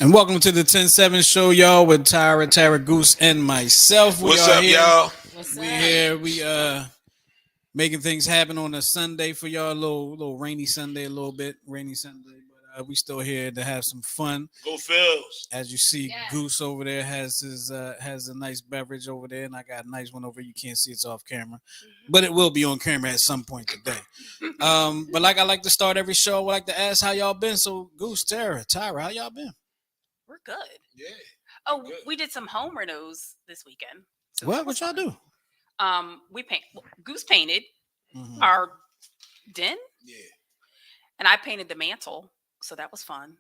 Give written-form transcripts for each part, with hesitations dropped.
And welcome to the 10-7 show, y'all, with Tara Goose, and myself. What's up, here. y'all? We here. We making things happen on a Sunday for y'all. A little rainy Sunday, a little bit rainy Sunday, but we still here to have some fun. Go Phils. As you see, Goose over there has a nice beverage over there, and I got a nice one over here. You can't see it's off camera, but it will be on camera at some point today. But like I like to start every show, I like to ask how y'all been. So Goose, Tyra, how y'all been? We're good. Yeah. Oh, good. We did some home renos this weekend. So what y'all do? Goose painted our den. Yeah. And I painted the mantle, so that was fun.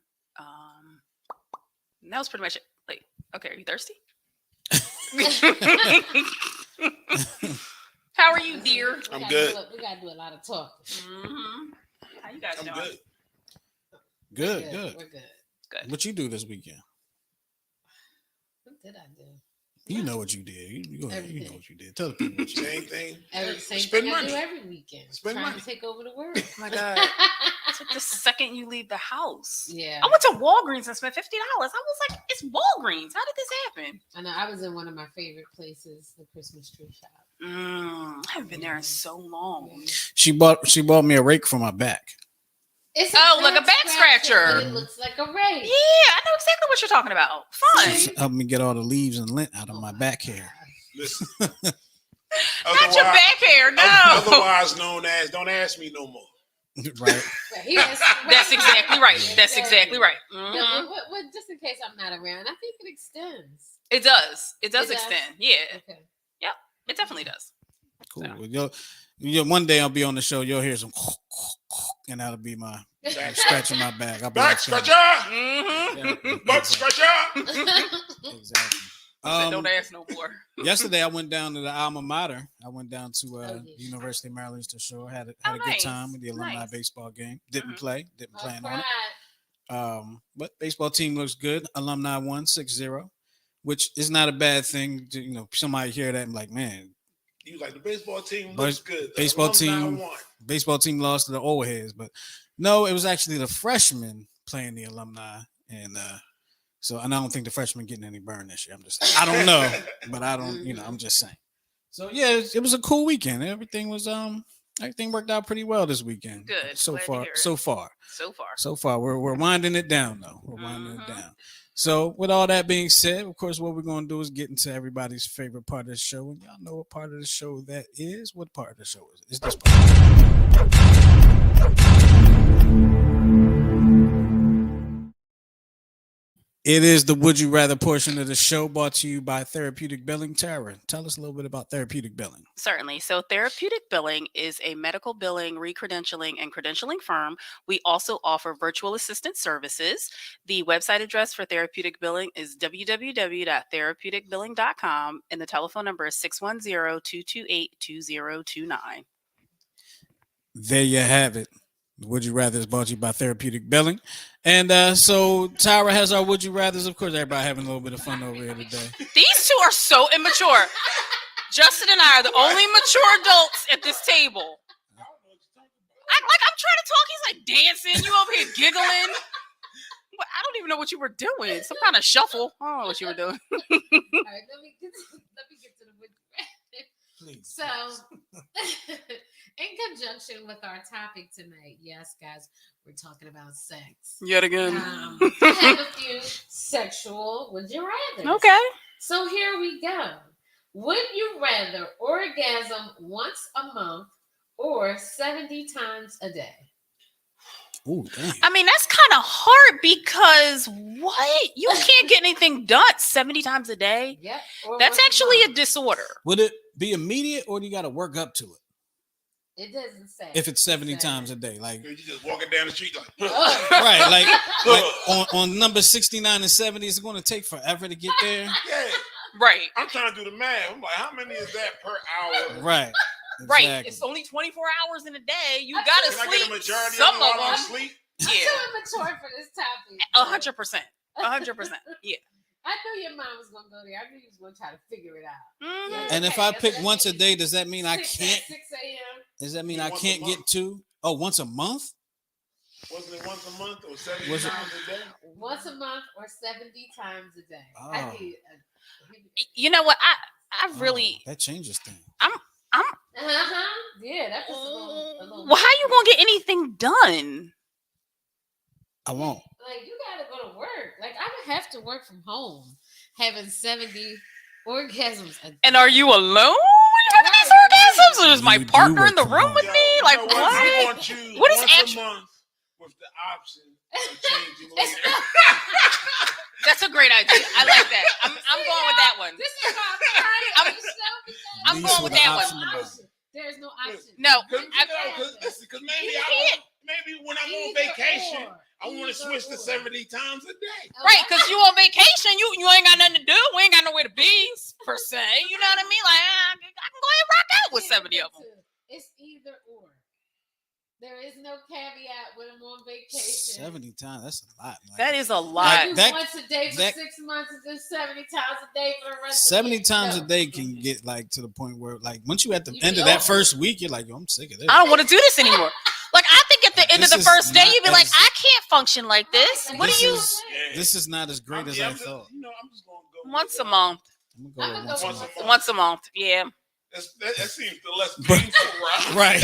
That was pretty much it. Like, okay, are you thirsty? How are you, dear? I'm good. We gotta do a lot of talking. Mm-hmm. How you guys doing? Good. We're good. Good. What you do this weekend? What did I do? You know what you did. You know what you did. Tell the people what you Same did. thing. Same Spend thing money. I do every weekend. Spend trying money. to take over the world. Oh my God. It's like the second you leave the house. Yeah. I went to Walgreens and spent $50. I was like, it's Walgreens. How did this happen? I know. I was in one of my favorite places, the Christmas tree shop. I haven't been there in so long. She bought me a rake for my back. It's like a back scratcher. But it looks like a rake. Yeah, I know exactly what you're talking about. Fun. Help me get all the leaves and lint out of my back hair. Listen. Not your back hair, no. Otherwise known as don't ask me no more. Right. That's exactly right. That's exactly right. Mm-hmm. No, but just in case I'm not around, I think it extends. It does. It does extend. Yeah. Okay. Yep. It definitely does. Cool. So. One day I'll be on the show. You'll hear some, and that'll be my scratching my back. I'll be back scratcher. Butt scratcher. Exactly. Don't ask no more. Yesterday I went down to the alma mater. I went down to University of Maryland to show. Had a good time with the alumni baseball game. Didn't play on it. But baseball team looks good. Alumni won 6-0, which is not a bad thing. To, somebody hear that and like, man. You like the baseball team looks good. Baseball team lost to the old heads, but no, it was actually the freshmen playing the alumni, and I don't think the freshmen getting any burn this year. I don't know, but I don't, I'm just saying. So yeah, it was a cool weekend. Everything worked out pretty well this weekend. Good. So far, we're winding it down though. We're winding it down. So with all that being said, of course, what we're going to do is get into everybody's favorite part of the show. And y'all know what part of the show that is. What part of the show is it? It's this part. It is the Would You Rather portion of the show brought to you by Therapeutic Billing. Tara, tell us a little bit about Therapeutic Billing. Certainly. So Therapeutic Billing is a medical billing, recredentialing, and credentialing firm. We also offer virtual assistant services. The website address for Therapeutic Billing is www.therapeuticbilling.com, and the telephone number is 610-228-2029. There you have it. Would You Rather is brought to you by Therapeutic Billing. And so Tyra has our Would You Rathers. Of course, everybody having a little bit of fun over here today. These two are so immature. Justin and I are the only mature adults at this table. I'm trying to talk. He's like dancing. You over here giggling. I don't even know what you were doing. Some kind of shuffle. I don't know what you were doing. All right, let me get to the Would You Rather. Please. So, in conjunction with our topic tonight, yes, guys, we're talking about sex. Yet again. I have a few sexual would you rather. Okay. So here we go. Would you rather orgasm once a month or 70 times a day? Ooh, damn. I mean, that's kind of hard because what? You can't get anything done 70 times a day. Yep. That's actually a disorder. Would it be immediate or do you got to work up to it? It doesn't say. If it's 70 times a day, like you just walking down the street like, right, like on number 69 and 70, it's going to take forever to get there. Yeah, right. I'm trying to do the math. I'm like, how many is that per hour? Right, exactly. Right. It's only 24 hours in a day. You got to sleep. I get a majority some of them. Sleep? I'm too immature for this topic. 100%. 100%. Yeah. I knew your mom was gonna go there. I knew you was gonna try to figure it out. Mm-hmm. And if I pick once a day, does that mean I can't? 6 a.m. Does that mean I can't get to? Oh, once a month? Wasn't it once a month or 70 Was it- times a day? Once a month or 70 times a day. Oh. I need You know what? I really. that changes things. Yeah, that was a little. Well, how you gonna get anything done? I won't. Like you gotta go to work. Like I would have to work from home, having 70 orgasms a day. And are you alone when you're having these orgasms, or is my You do partner in work the from room home. with Yo, me? you Like know what? I want you What is once actually- a month with the option of changing later. That's a great idea. I like that. I'm going with that one. This is how I'm trying I'm- to show because I'm Lease going with with that an one. option to buy. There is no option. No, Because maybe maybe when I'm on Either vacation, or. I want to Either switch to or. 70 times a day. Right, because you on vacation, you ain't got nothing to do. We ain't got nowhere to be, per se. You know what I mean? Like, I can go ahead and rock out with 70 of them. It's either or. There is no caveat when I'm on vacation. 70 times. That's a lot. Like, That is a I lot. do that- once a day for that- 6 months and then 70 times a day for the rest 70 of the times year. a day can get like to the point where like once you at the You end be of that over first it. week, you're like, yo, I'm sick of this. I don't want to do this anymore. Like, I think at the end of This the is first day, not you'd be like, as- I can't function like this. Right, What this do you? is Yeah. this is not as great as I just, thought. you know, I'm just going to go Once with, a month. I'm I'm gonna gonna go go once a once month. a Once a month. Yeah. that seems the less But- painful route. Right.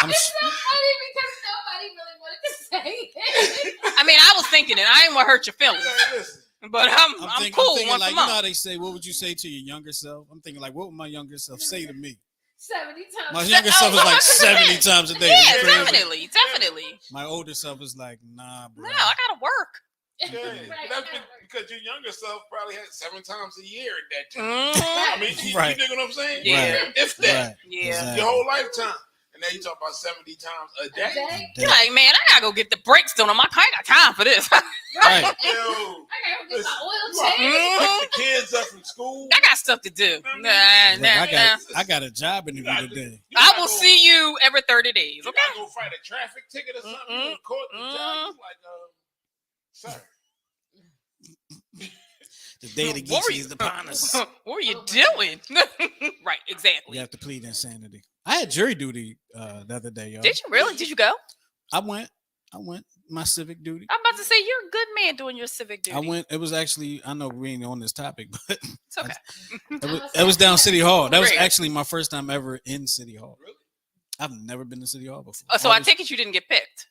I'm It's s- so funny because nobody really wanted to say it. I mean, I was thinking it. I ain't want to hurt your feelings, Hey, listen, but I'm cool thinking once like a you know month. how they say, what would you say to your younger self? I'm thinking like, what would my younger self say to me? 70 times. My a younger day. self is like 100%. 70 times a day. Yeah, It's crazy. definitely, definitely. My older self is like, nah, bro. No, I gotta work. yeah, Right, that's right. because your younger self probably had 7 times a year at that time. Mhm. I mean, you Right. dig what I'm saying? Yeah. If that, Right. Yeah. Exactly. your whole lifetime. And now you talk about 70 times a A day. day? You're like, man, I gotta go get the brakes done on my car. I ain't got time for this. Right. Yo, I gotta go get Listen, my oil you gotta change. pick the kids up from school. I got stuff to do. Nah, Look, nah. I got a job interview gotta- today. You I gotta will go- see you every 30 days. You Okay. gotta go fight a traffic ticket or something. You Mm-mm. in court, the judge is like, sir. The day of the What were geese you- is upon us. What are you Oh my doing? Right, exactly. You have to plead insanity. I had jury duty the other day, y'all. Did you really? Did you go? I went. My civic duty. I'm about to say you're a good man doing your civic duty. I went. It was actually. I know we ain't on this topic, but It's okay. it was down City Hall. That was Great. actually my first time ever in City Hall. Really? I've never been to City Hall before. Oh, so I Always- take it you didn't get picked.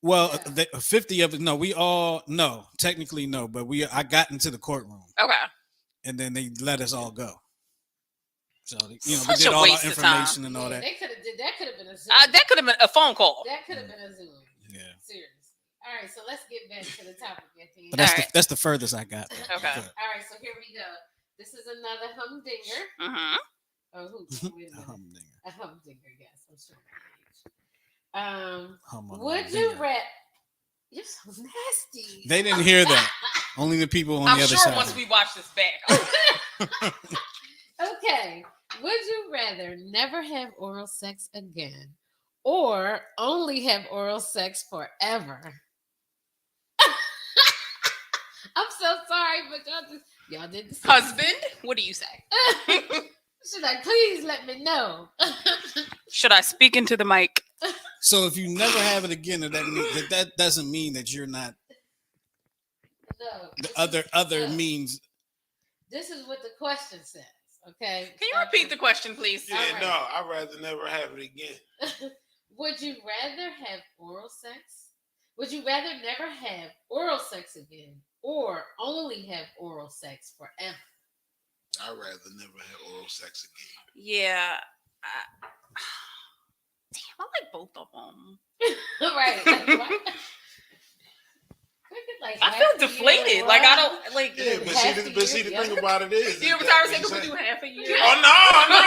Well, Yeah. 50 of it. No, we all no. Technically, no. But I got into the courtroom, Okay. and then they let us all go. So we Such did a all our waste of time. information and all that. They could have did that. Could have been a Zoom. That could have been a phone call. That could have been a Zoom. Yeah, Seriously. All right, so let's get back to the topic at the end. but that's Alright. that's the furthest I got. Okay. All right, so here we go. This is another humdinger. Mm-hmm. Oh, who? Wait a minute. Humdinger. A humdinger, yes. I'm sure. my age. Hum on Would that you dinger. rather? You're so nasty. They didn't hear that. Only the people on I'm the other sure side. once we watch this back. Okay. Would you rather never have oral sex again or only have oral sex forever? I'm so sorry, but y'all did the same. Husband, what do you say? Should I please let me know? Should I speak into the mic? So if you never have it again, that doesn't mean that you're not. No. The other means. This is what the question says. Okay. Can you repeat the question, please? Yeah, All right. no, I'd rather never have it again. Would you rather have oral sex? Would you rather never have oral sex again or only have oral sex forever? I'd rather never have oral sex again. Yeah. Damn, I like both of them. Right. Like, what? Like I half feel a year, deflated. Like I what? don't like. Yeah, but see, the thing about it is. You ever tired saying, could we do half a year? Oh no, no,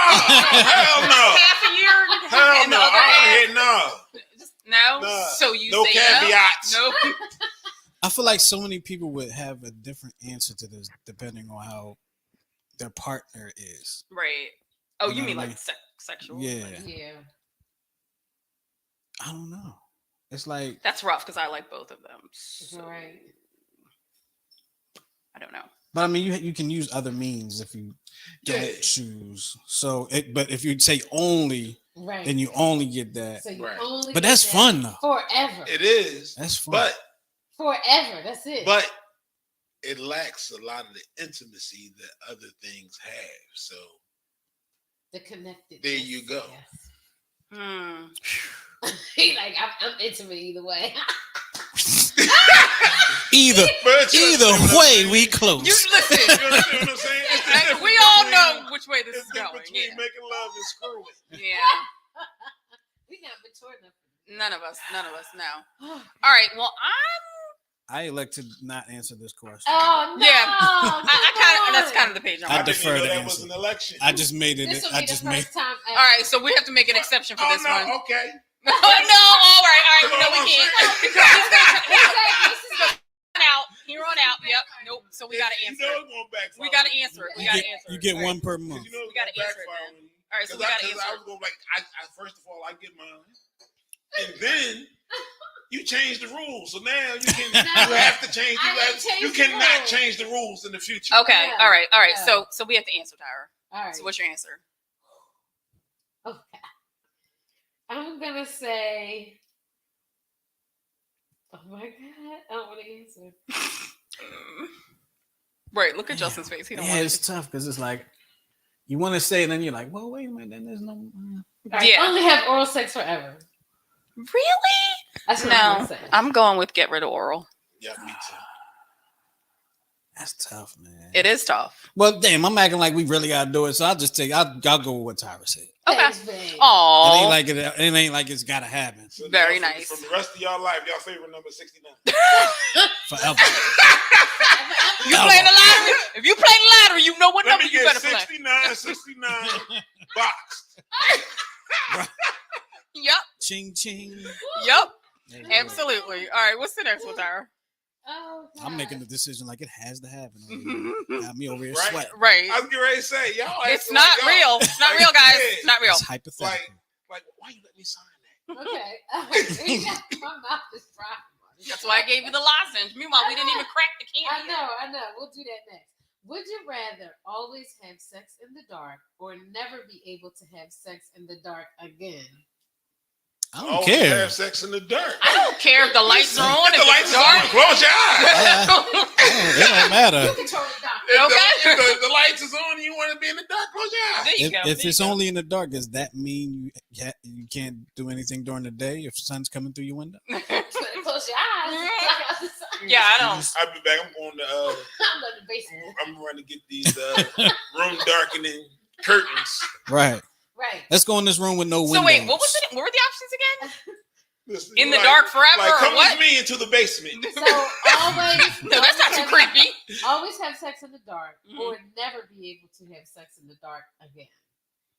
hell no, Half a year. hell and the no, other half- no. Just, no. Nah. So you No say caveats. No. I feel like so many people would have a different answer to this depending on how their partner is. Right. Oh, You you know mean what I like sexual? Yeah. Like, Yeah. I don't know. It's like that's rough because I like both of them. So, Right. I don't know. But I mean, you can use other means if you don't Yeah. choose. So, but if you say only, Right. then you only get that. So you Right. only But get that's that fun though. forever. It is, That's fun. but Forever. That's it. it lacks a lot of the intimacy that other things have. So the connected. there you go. He like I'm intimate either way. Either But you either understand what I'm way, saying? we close. You listen. You understand what I'm saying? It's the difference We all between- know which way this It's is the going. difference between Yeah. making love and screwing. Yeah. We not mature enough. None of us know. All right. Well, I elect to not answer this question. Oh no! Yeah. I kind of. That's kind of the page I'm I on. didn't defer even know the that was answer. an election. I just made it. This will I be just the made. first time. All right. So we have to make an exception for this one. Okay. Oh, no. All right. No, we can't. Out here on out. Yep. Nope. So we got to answer. You know it. it's gonna backfire. We got to answer it. We got to answer. You it. get All right. one per Because month. you know it's We gotta gonna answer it backfire then. on you. All right. So we Because got to I answer. was going like, I first of all, I get mine, and then you change the rules. So now you can you have to change. You cannot change the rules in the future. Okay. Yeah. All right. Yeah. So we have to answer, Tyra. All right. So what's your answer? Okay. I'm gonna say. Oh my god! I don't want to answer. Right. Look at Justin's face. He don't Yeah, want it's to. tough because it's like you want to say, and then you're like, well, wait a minute. Then there's no. All right, Yeah. Only have oral sex forever. Really? That's what I'm No. gonna say. I'm going with get rid of oral. Yeah, me too. That's tough, man. It is tough. Well, damn, I'm acting like we really gotta do it, so I'll just take. I'll go with what Tyra said. Okay. Thanks, babe. It Oh. ain't like it ain't like it's gotta happen So Very now, nice. From the rest of y'all life, y'all favorite number 69. forever. You playing the lottery? If you play the lottery, you know what Let number me you get better play. 69 boxed. Yep. Ching ching. Yep. There you go. Absolutely. All right. What's the next one, Tyra? Oh, I'm making the God. decision like it has to happen. Got me over here Right. sweating. Right. I was getting ready to say, y'all. It's acting not like y'all- real. It's not real, guys. It's not real. It's hypothetical. Like, why you let me sign that? Okay. My mouth is dry. That's why I gave you the lozenge. Meanwhile, we didn't even crack the I candy. know. We'll do that next. Would you rather always have sex in the dark or never be able to have sex in the dark again? I don't Always care. Have sex in the dark. I don't care if the lights are on. If If the lights it's are on, dark. close your eyes. It don't matter. You control the dark. If the lights is on and you want to be in the dark, close your eyes. There you go. If There it's you go. only in the dark, does that mean you can't do anything during the day if the sun's coming through your window? Close your eyes. Block out the sun. Yeah, I don't. I'll be back. I'm going to. I'm in the basement. I'm running to get these room darkening curtains. Right. Right. Let's go in this room with no windows. So wait, what was it? What were the options again? Listen, In the like- dark forever Like, come or what? with me into the basement. So always. No, that's not too creepy. Always have sex in the dark Mhm. or never be able to have sex in the dark again.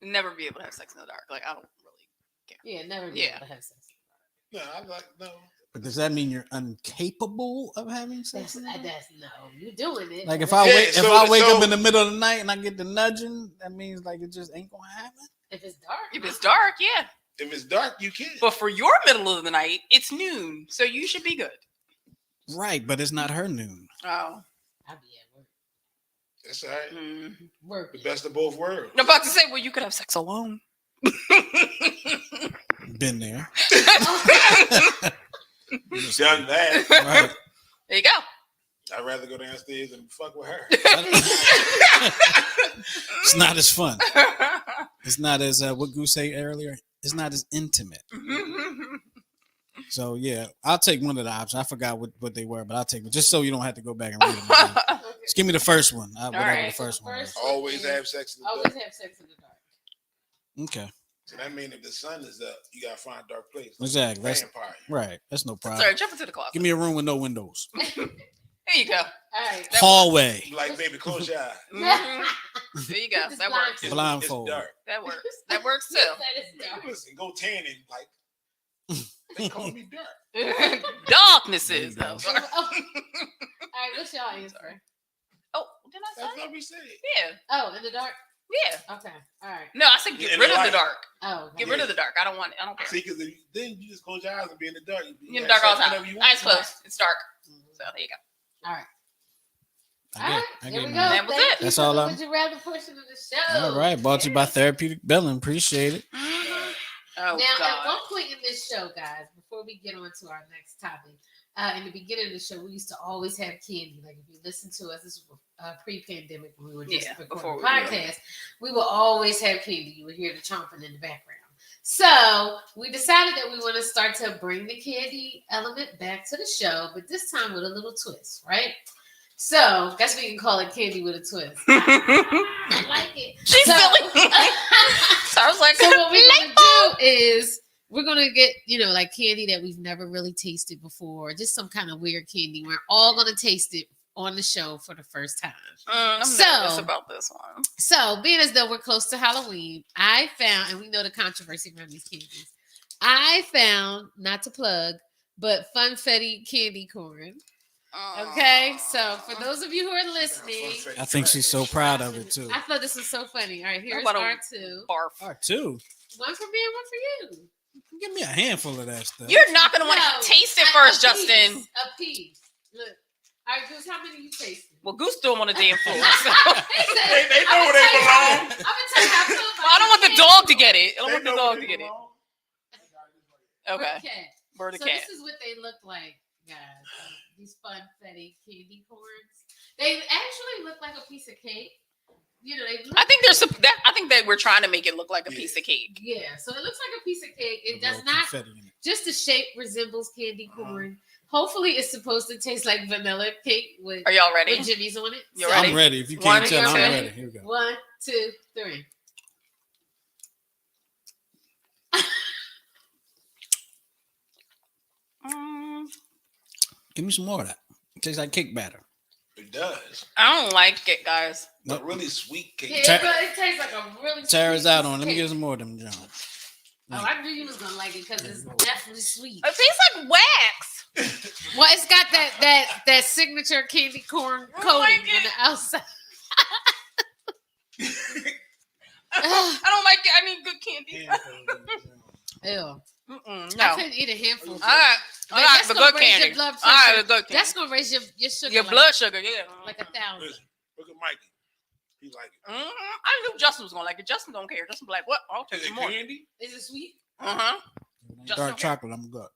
Never be able to have sex in the dark. Like I don't really. Yeah, never be Yeah. able to have sex. No, I'm like, no. But does that mean you're incapable of having sex? That's, in the dark? that's no. You're doing it. Like if but I Yeah, wake so- up in the middle of the night and I get the nudging, that means like it just ain't gonna happen. if it's dark. If it's dark, yeah. If it's dark, you can. But for your middle of the night, it's noon, so you should be good. Right, but it's not her noon. Oh. I'll be at work. That's all right. Mm. Work. The best of both worlds. I'm about to say, well, you could have sex alone. Been there. Done that. Right. There you go. I'd rather go downstairs and fuck with her. It's not as fun. It's not as what Goose said earlier. It's not as intimate. So yeah, I'll take one of the options. I forgot what they were, but I'll take it just so you don't have to go back and read them. Again. Just give me the first one. Whatever right, the first so one. first- Was. Always have sex in the Always dark. have sex in the dark. Okay. So that means if the sun is up, you gotta find a dark place. Exactly. That's Vampire. right. That's no problem. Sorry, jump into the closet. Give me a room with no windows. There you go. All right. Hallway. You like, baby, close your eyes. Mhm. There you go. Just That works. It's, Blindfold. It's dark. That works. That works too. That is dark. Listen, go tanning. Like, they call me dark. Darknesses, There you though. go. All right. What's y'all answer? Oh, didn't I That's say? what we said. Yeah. Oh, in the dark. Yeah. Okay. All right. No, I said get In rid the of the light. dark. Oh. Okay. Get rid of the dark. I don't want it. I don't care. See, because then you just close your eyes and be in the dark. You're in the dark all the time. Whenever you want. Eyes closed. It's dark. So there you go. All right. All right, I there we gave go. mine. That was Thank it. you That's for all the I'm- Would you rather portion of the show. All right, brought to you by Therapeutic Billing. Appreciate it. Oh, Now, at God. one point in this show, guys, before we get on to our next topic, in the beginning of the show, we used to always have candy. Like, if you listen to us, this was pre-pandemic when we were just before recording podcasts, we will always have candy. You would hear the chomping in the background. So we decided that we want to start to bring the candy element back to the show, but this time with a little twist, right? So, guess we can call it candy with a twist. I like it. She's So- silly. Sounds like So a what we're light gonna do is we're gonna get, like candy that we've never really tasted before, just some kind of weird candy. We're all gonna taste it on the show for the first time. I'm So- nervous about this one. So, being as though we're close to Halloween, I found, and we know the controversy around these candies, I found, not to plug, but Funfetti candy corn. Okay, so for those of you who are listening, I think she's so proud of it too. I thought this was so funny. All right, here's about a R2. Barf. Two. One for me and one for you. Give me a handful of that stuff. You're not gonna want No, to taste it a first, piece, Justin. A piece. Look. All right, Goose, how many you tasted? Well, Goose threw him on the damn floor. So. They know where they belong. I'm gonna tell you how I feel about I don't want the these dog to candies. get it. I don't They want the know dog where to they get it. belong. Okay. Cat. Bird So a cat. this is what they look like, guys. These Funfetti candy corns. They actually look like a piece of cake. They look, I think there's some. I think that we're trying to make it look like a piece of cake. yeah. So it looks like a piece of cake. It With does little not. confetti in it. Just the shape resembles candy corn. Hopefully, it's supposed to taste like vanilla cake with, Are y'all ready? with jimmies on it. You So, ready? I'm ready. If you One, can't tell, I'm two, ready. Here we go. 1, 2, 3. Mm, Give me some more of that. It tastes like cake batter. It does. I don't like it, guys. But really sweet cake. Yeah, Ta- but it tastes like a really. Tara's sweet out piece on. of Let me cake. get some more of them, John. Oh, I knew you was gonna like it because it's definitely sweet. It tastes like wax. Well, it's got that signature candy corn I coating like on it. the outside. I don't like it. I need good candy. Ew. Mm-mm, I no. couldn't eat a handful. All right. All right, That's the gonna good raise candy. your blood All right, pressure. the good candy. That's gonna raise your sugar. Your like, blood sugar, yeah. like 1,000. Listen, look at Mikey. He like it. I knew Justin was gonna like it. Justin don't care. Justin be like, what? I'll take Is some it more. candy? Is it sweet? Uh-huh. Dark chocolate, I'm good.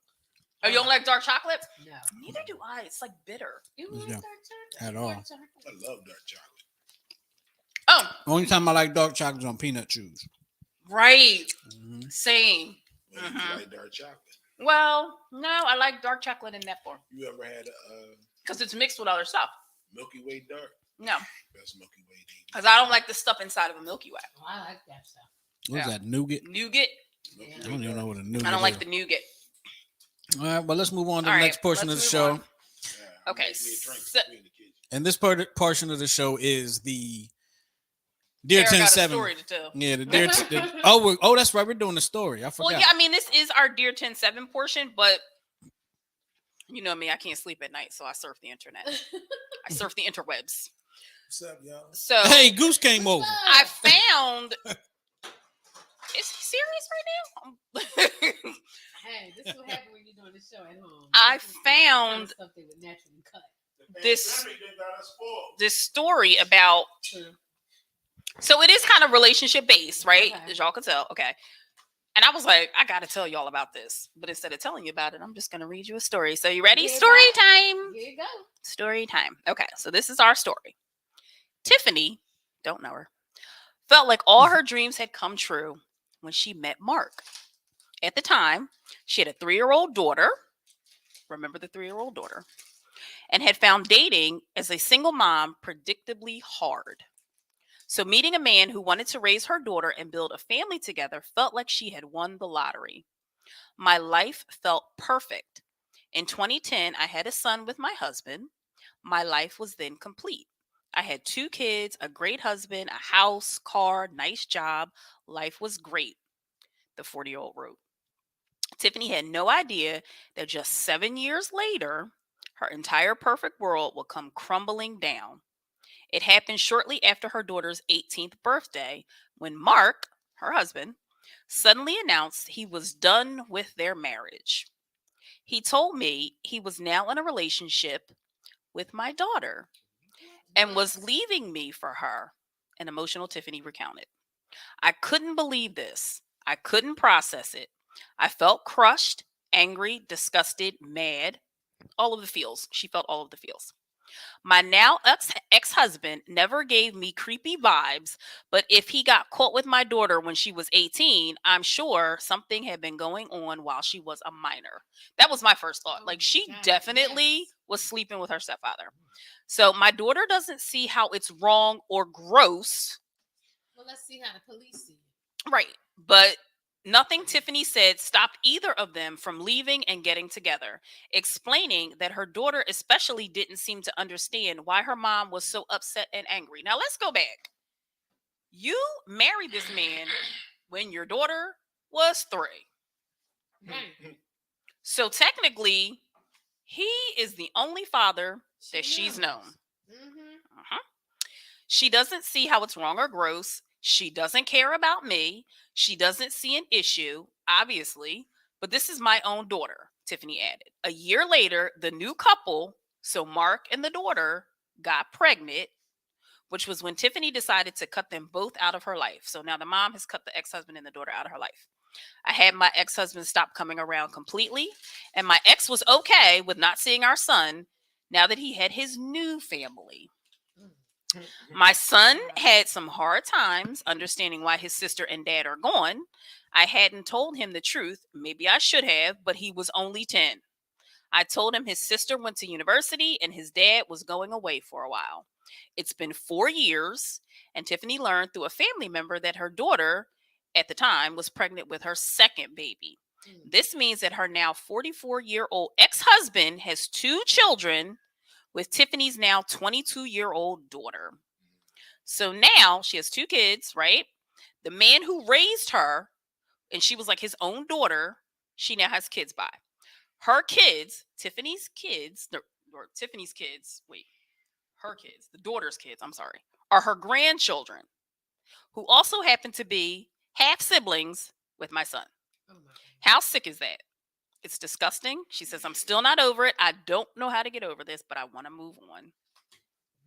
Oh, you don't like dark chocolate? No. Neither do I. It's like bitter. You don't like Yeah. dark chocolate? At all. Dark chocolate? I love dark chocolate. Oh, Only time I like dark chocolate is on peanut chews. right. Mhm. Same. Well, Mhm. you like dark chocolate. Well, no, I like dark chocolate in that form You ever had because it's mixed with other stuff. Milky Way dark? No, Best Milky Way to eat. because I don't like the stuff inside of a Milky Way. Oh, I like that stuff. What is Yeah. that, nougat? Nougat. Milky I Way don't even dark. know what a nougat I don't is. like the nougat. All right, but let's move on to All the right, next portion of the let's show. move on. Yeah, Okay, make me a drink. so- We in the kitchen. And this portion of the show is the Dear Sarah got a 10-7. story to tell. Yeah, the Dear. Oh, that's right. We're doing the story. I forgot. Well, yeah, I mean, this is our Dear 10-7 portion, but you know me, I can't sleep at night, so I surf the internet. I surf the interwebs. What's up, y'all? So Hey, Goose came over. I found. Is he serious right now? Hey, this is what happens when you're doing the show at home. I This is the kind of found stuff they would naturally cut. This- pandemic done got us spoiled. This story about. So it is kind of relationship based, right? Okay. As y'all can tell. Okay. And I was like, I got to tell y'all about this. But instead of telling you about it, I'm just going to read you a story. So you ready? Yeah, Story bye. time. Here you go. Story time. Okay, so this is our story. Tiffany, don't know her, felt like all her dreams had come true when she met Mark. At the time, she had a 3-year-old daughter. Remember the 3-year-old daughter? And had found dating as a single mom predictably hard. So meeting a man who wanted to raise her daughter and build a family together felt like she had won the lottery. My life felt perfect. In 2010, I had a son with my husband. My life was then complete. I had 2 kids, a great husband, a house, car, nice job. Life was great, the 40-year-old wrote. Tiffany had no idea that just 7 years later, her entire perfect world would come crumbling down. It happened shortly after her daughter's 18th birthday when Mark, her husband, suddenly announced he was done with their marriage. He told me he was now in a relationship with my daughter. and was leaving me for her, an emotional Tiffany recounted. I couldn't believe this. I couldn't process it. I felt crushed, angry, disgusted, mad, all of the feels. She felt all of the feels. My now ex-husband never gave me creepy vibes, but if he got caught with my daughter when she was 18, I'm sure something had been going on while she was a minor. That was my first thought. Like, she definitely was sleeping with her stepfather. So my daughter doesn't see how it's wrong or gross. Well, let's see how the police see it. Right. But nothing Tiffany said stopped either of them from leaving and getting together, explaining that her daughter especially didn't seem to understand why her mom was so upset and angry. Now, let's go back. You married this man when your daughter was 3. Right. So technically, he is the only father that she's known. Mm-hmm. She doesn't see how it's wrong or gross. She doesn't care about me. She doesn't see an issue, obviously, but this is my own daughter, Tiffany added. A year later, the new couple, so Mark and the daughter, got pregnant, which was when Tiffany decided to cut them both out of her life. So now the mom has cut the ex-husband and the daughter out of her life. I had my ex-husband stop coming around completely, and my ex was okay with not seeing our son now that he had his new family. My son had some hard times understanding why his sister and dad are gone. I hadn't told him the truth. Maybe I should have, but he was only 10. I told him his sister went to university and his dad was going away for a while. It's been 4 years, and Tiffany learned through a family member that her daughter, at the time, was pregnant with her second baby. This means that her now 44-year-old ex-husband has 2 children with Tiffany's now 22-year-old daughter. So now she has 2 kids, right? The man who raised her, and she was like his own daughter, she now has kids by. Her kids, Tiffany's kids, the daughter's kids, I'm sorry, are her grandchildren, who also happen to be half siblings with my son. Oh my. How sick is that? It's disgusting. She says, I'm still not over it. I don't know how to get over this, but I want to move on.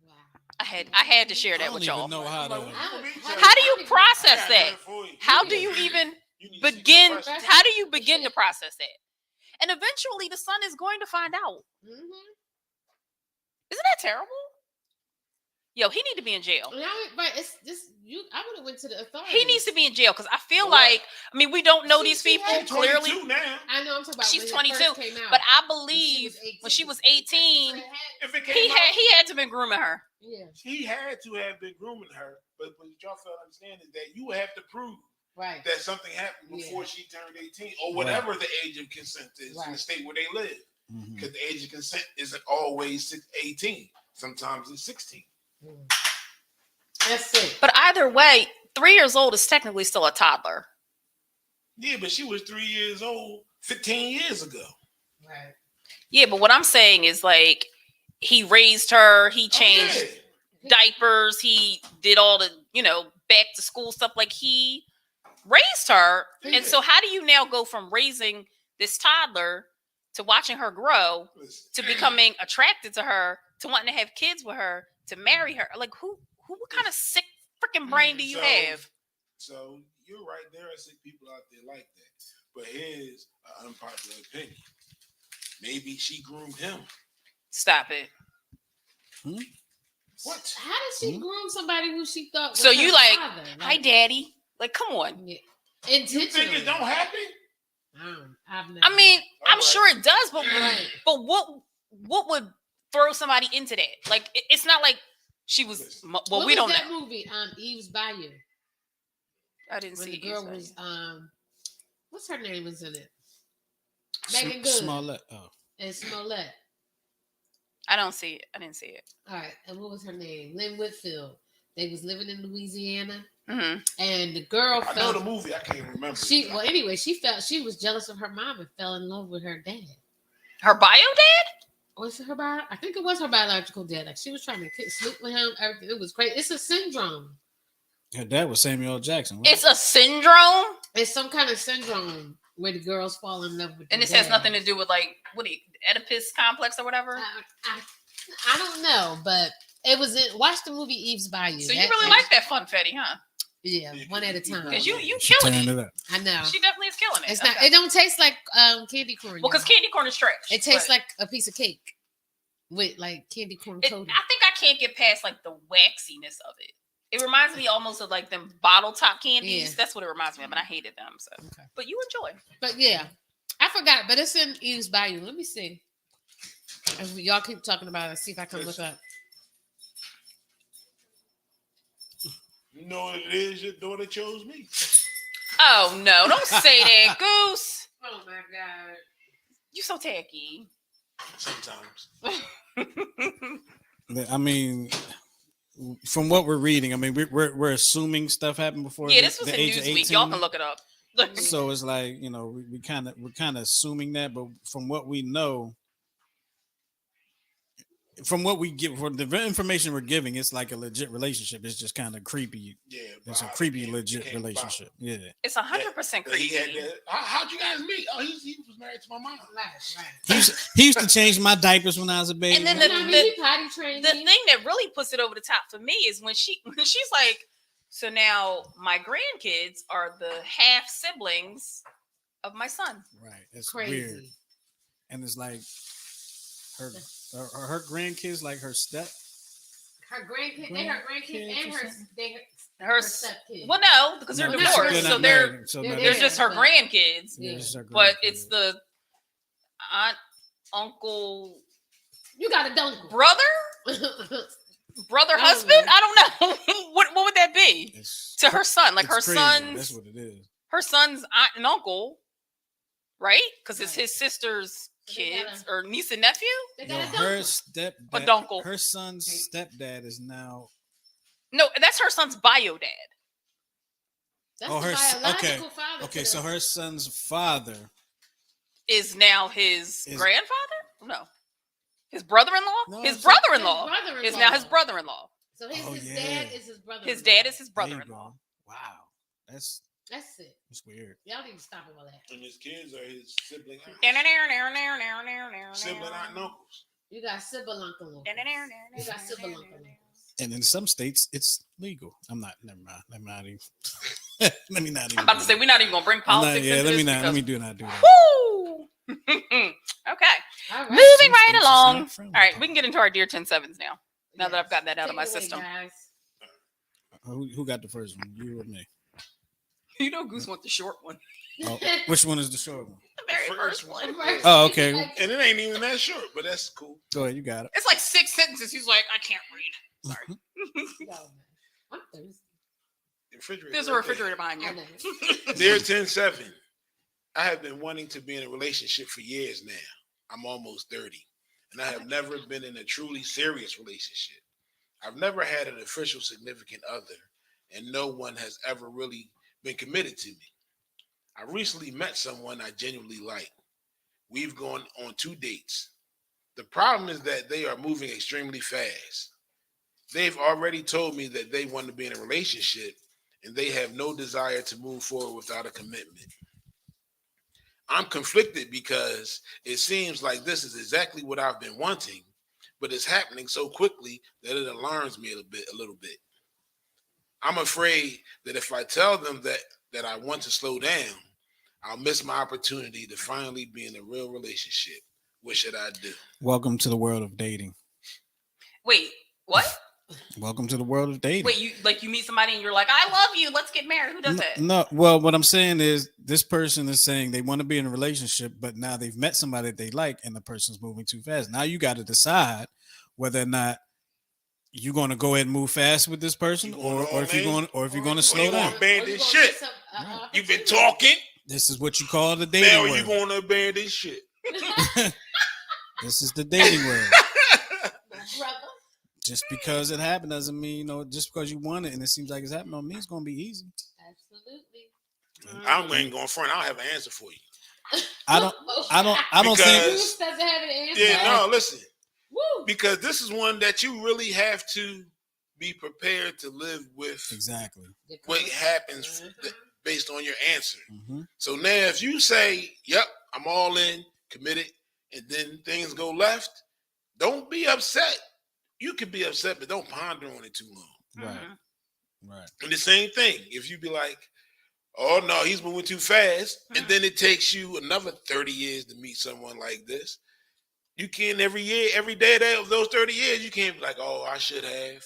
Wow. I had to share I that don't with even y'all. know how to. How do you process that? How do you even begin? How do you begin to process that? And eventually the son is going to find out. Mm-hmm. Isn't that terrible? Yo, he need to be in jail. Right, it's this. I would have went to the authorities. He needs to be in jail because I feel like, I mean, we don't know these people clearly. Now. I know I'm talking about. She's when it 22, first came out. but I believe when she was 18, If it he came out, had to been grooming her. Yeah. he had to have been grooming her, but what y'all fail to understand is that you would have to prove Right. that something happened before she turned 18 or whatever the age of consent is in the state where they live. Because the age of consent isn't always 18. Sometimes it's 16. That's it. But either way, 3 years old is technically still a toddler. Yeah, but she was 3 years old 15 years ago. Right. Yeah, but what I'm saying is like he raised her, he changed diapers, he did all the, back to school stuff. Like he raised her. And so how do you now go from raising this toddler to watching her grow to becoming attracted to her, to wanting to have kids with her, to marry her? Like what kind of sick freaking brain do you have? So you're right. There are sick people out there like that. But here's an unpopular opinion. Maybe she groomed him. Stop it. What? How did she groom somebody who she thought was So her you like, father? hi, daddy. Like, come on. Yeah. You think it don't happen? I mean, I'm sure it does, but what would throw somebody into that? Like, it's not like she was. Well, we don't know. That movie, Eve's Bayou. I didn't see the it. Girl was what's her name was in it? Megan Good. Smollett. Oh. And Smollett. I don't see it. I didn't see it. All right, and what was her name? Lynn Whitfield. They was living in Louisiana, and the girl. I know the movie. I can't remember. Anyway, she felt she was jealous of her mom and fell in love with her dad. Her bio dad? Was it her bio? I think it was her biological dad. Like she was trying to sleep with him. Everything. It was crazy. It's a syndrome. Her dad was Samuel L. Jackson. It's a syndrome. It's some kind of syndrome where the girls fall in love with. And this has nothing to do with like Oedipus complex or whatever. I don't know, but It was watch the movie Eve's Bayou. So you really like that funfetti, huh? Yeah, one at a time. Because you She killing turned it. it up. I know. She definitely is killing it. It's not. It don't taste like candy corn. Well, because candy corn is trash. it tastes like a piece of cake with like candy corn I coating. think I can't get past like the waxiness of it. It reminds me almost of like them bottle top candies. Yeah. That's what it reminds me of, and I hated them. So, Okay. but you enjoy. But yeah, I forgot. But it's in Eve's Bayou. Let me see. If y'all keep talking about it, see if I can look up. You know what it is? Your daughter chose me. Oh no! Don't say that, Goose. Oh my god. You so tacky. Sometimes. I mean, from what we're reading, I mean, we're assuming stuff happened before. Yeah, this was the in age of Newsweek. 18. Y'all can look it up. So it's like, you know, we're kind of assuming that, but from what we know, from what we give, for the information we're giving, it's like a legit relationship. It's just kind of creepy. Yeah. It's a Bob, creepy, yeah, legit became Bob. relationship. Yeah. It's 100% But he creepy. had that. How'd you guys meet? Oh, he was married to my mom. He used to change my diapers when I was a baby. And then He potty trained The me. thing that really puts it over the top for me is when she's like, so now my grandkids are the half siblings of my son. Right. It's Crazy. weird. And it's like her grandkids, like her step. Her grandkids, they her grandkids and Her her stepkids. Well, no, because they're No, divorced, they're so not they're married, so they're no, they're there, just her but- grandkids. Yeah. just her But grandkids. it's the aunt, uncle, You got a dunkle. brother, I don't husband. know. I don't know. what would that be It's to her son? Like it's her crazy. son's That's what it is. her son's aunt and uncle, right? Because it's Right. his sister's So they kids gotta- or niece and nephew. They Yo, got a her dunkle. A stepdad, dunkle. her son's stepdad is now. No, that's her son's bio dad. That's Oh, the her biological father. Okay, to so the- her son's father. Is now his Is- grandfather? No, his brother-in-law. No, his it's- brother-in-law His brother-in-law. is now his brother-in-law. So Oh, his yeah. dad is his brother. His dad is his There you brother-in-law. go. Wow, that's That's it. weird. Y'all need to stop all that. And his kids are his sibling aunts. Sibling Sibling aunt and uncles. You got sibling uncle. You got sibling uncle. And in some states, it's legal. I'm not. Never mind. Let me not even. let me not even. I'm about to do say that. we're not even gonna bring I'm not- politics yeah, into let this me not. Let because- me do not do that. Woo! Okay, All right. moving right It's along. not friendly. All right, we can get into our Dear 10-7s now. Now that I've gotten that out of Take my it away, system. guys. Who got the first one? You or me? You know, Goose wants the short one, Oh, which one is the short one? the very First first one. First, Oh, okay. And it ain't even that short, but that's cool. Go ahead. You got it. It's like 6 sentences. He's like, I can't read it. Sorry. No, man. I'm thirsty. Refrigerator. There's a right there. refrigerator behind I you. know. Dear 10-7, I have been wanting to be in a relationship for years now. I'm almost 30, and I have never been in a truly serious relationship. I've never had an official significant other, and no one has ever really been committed to me. I recently met someone I genuinely like. We've gone on 2 dates. The problem is that they are moving extremely fast. They've already told me that they want to be in a relationship, and they have no desire to move forward without a commitment. I'm conflicted because it seems like this is exactly what I've been wanting, but it's happening so quickly that it alarms me a little bit. I'm afraid that if I tell them that I want to slow down, I'll miss my opportunity to finally be in a real relationship. What should I do? Welcome to the world of dating. Wait, what? Welcome to the world of dating. Wait, you meet somebody and you're like, I love you. Let's get married. Who does that? No, well, what I'm saying is this person is saying they want to be in a relationship, but now they've met somebody that they like, and the person's moving too fast. Now you got to decide whether or not you're going to go ahead and move fast with this person, or if you're going, or if you're going to slow you down. gonna abandon Or you gonna shit. get some, You've been talking. This is what you call the Now dating you world. going to abandon shit. This is the dating world. brother. Just because it happened doesn't mean, just because you want it and it seems like it's happening on me, it's going to be easy. Absolutely. I'm ain't going front. I don't have an answer for you. I don't Because- think. Bruce doesn't have an answer. Yeah, no, listen. Woo. Because this is one that you really have to be prepared to live with Exactly. what happens based on your answer. Mm-hmm. So now if you say, yep, I'm all in, committed, and then things go left, don't be upset you could be upset, but don't ponder on it too long. Right. Mhm. Right. And the same thing, if you be like, oh no, he's moving too fast, and then it takes you another 30 years to meet someone like this. You can't every day of those 30 years, you can't be like, oh, I should have.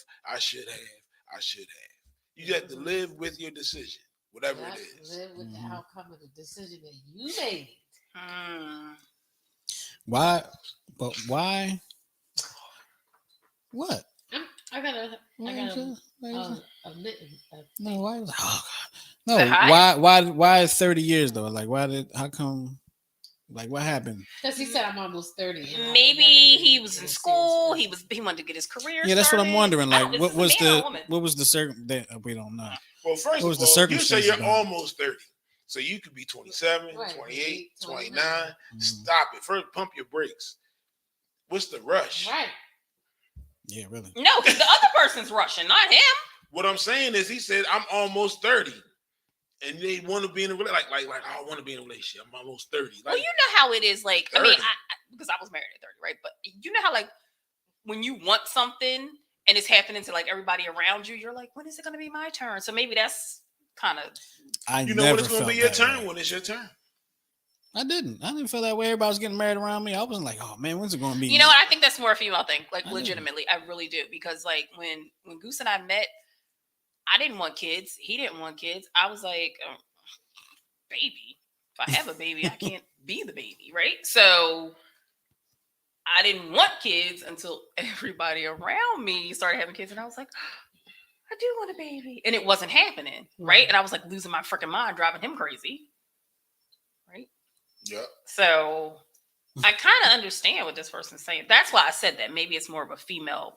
You have to live with your decision, whatever it is. Live with the Mhm. outcome of the decision that you made. Mm. Why? But why? What? I got a No, why? Oh, God. No, Say hi. why 30 years though? Like, how come? Like, what happened? because he said I'm almost 30. and I've Maybe never he been was in a school. serious He wanted to get his career. Yeah, that's what I'm started. wondering. I don't Like, know, what is was this a man or a the woman? what was the we don't know. Well, first What was of the all, you say circumstances you're behind it? almost 30. So you could be 27, Right, 28, 29. 29. Mhm. Stop it. First, pump your brakes. What's the rush? Right. Yeah, really. No, because the other person's rushing, not him. What I'm saying is, he said, I'm almost 30. And they want to be in a relationship. Like, I want to be in a relationship. I'm almost 30. Well, Like, you know how it is. Like, I mean, 30. because I was married at 30, right? But you know how, like, when you want something and it's happening to like everybody around you, you're like, when is it going to be my turn? So maybe that's kind of. I you know never when it's going to felt be your that turn way. when it's your turn. I didn't feel that way. Everybody was getting married around me. I wasn't like, oh man, when's it going to be? You know what? I think that's more a female thing. Like, I do. legitimately, I really do. Because like when Goose and I met, I didn't want kids. He didn't want kids. I was like, baby. If I have a baby, I can't be the baby, right? So I didn't want kids until everybody around me started having kids, and I was like, I do want a baby, and it wasn't happening, right? And I was like losing my freaking mind, driving him crazy, right? Yep. So I kind of understand what this person's saying. That's why I said that. Maybe it's more of a female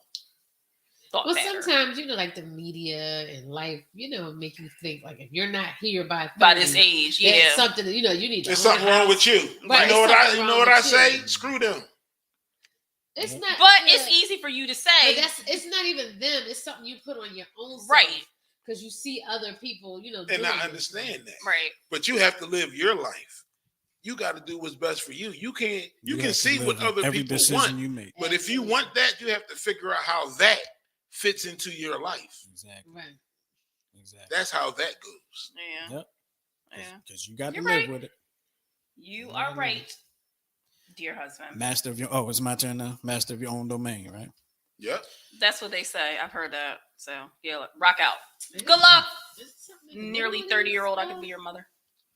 thought Well, pattern. sometimes, like the media and life, make you think like if you're not here by 30, By this age, that's yeah. something that, you need to There's own a something wrong house. with you. Right, You know what there's I something wrong with say? you. Screw them. It's not, But yeah, it's easy for you to but say, it's not even them. It's something you put on your own self, right? because you see other people, doing And I it. understand that. Right. But you have to live your life. You got to do what's best for you. You can't. You can have to see live what with other every people decision want. you make. But if you want that, you have to figure out how that fits into your life. Exactly. Right. Exactly. That's how that goes. Yeah. Yep. Yeah. Because you got to You're live right. with it. You Yeah, are right, dear husband. Master of your. Oh, it's my turn now. Master of your own domain, right? Yep. That's what they say. I've heard that. So yeah, look, rock out. Good luck. It's something Nearly new 30-year-old. I and could be your mother.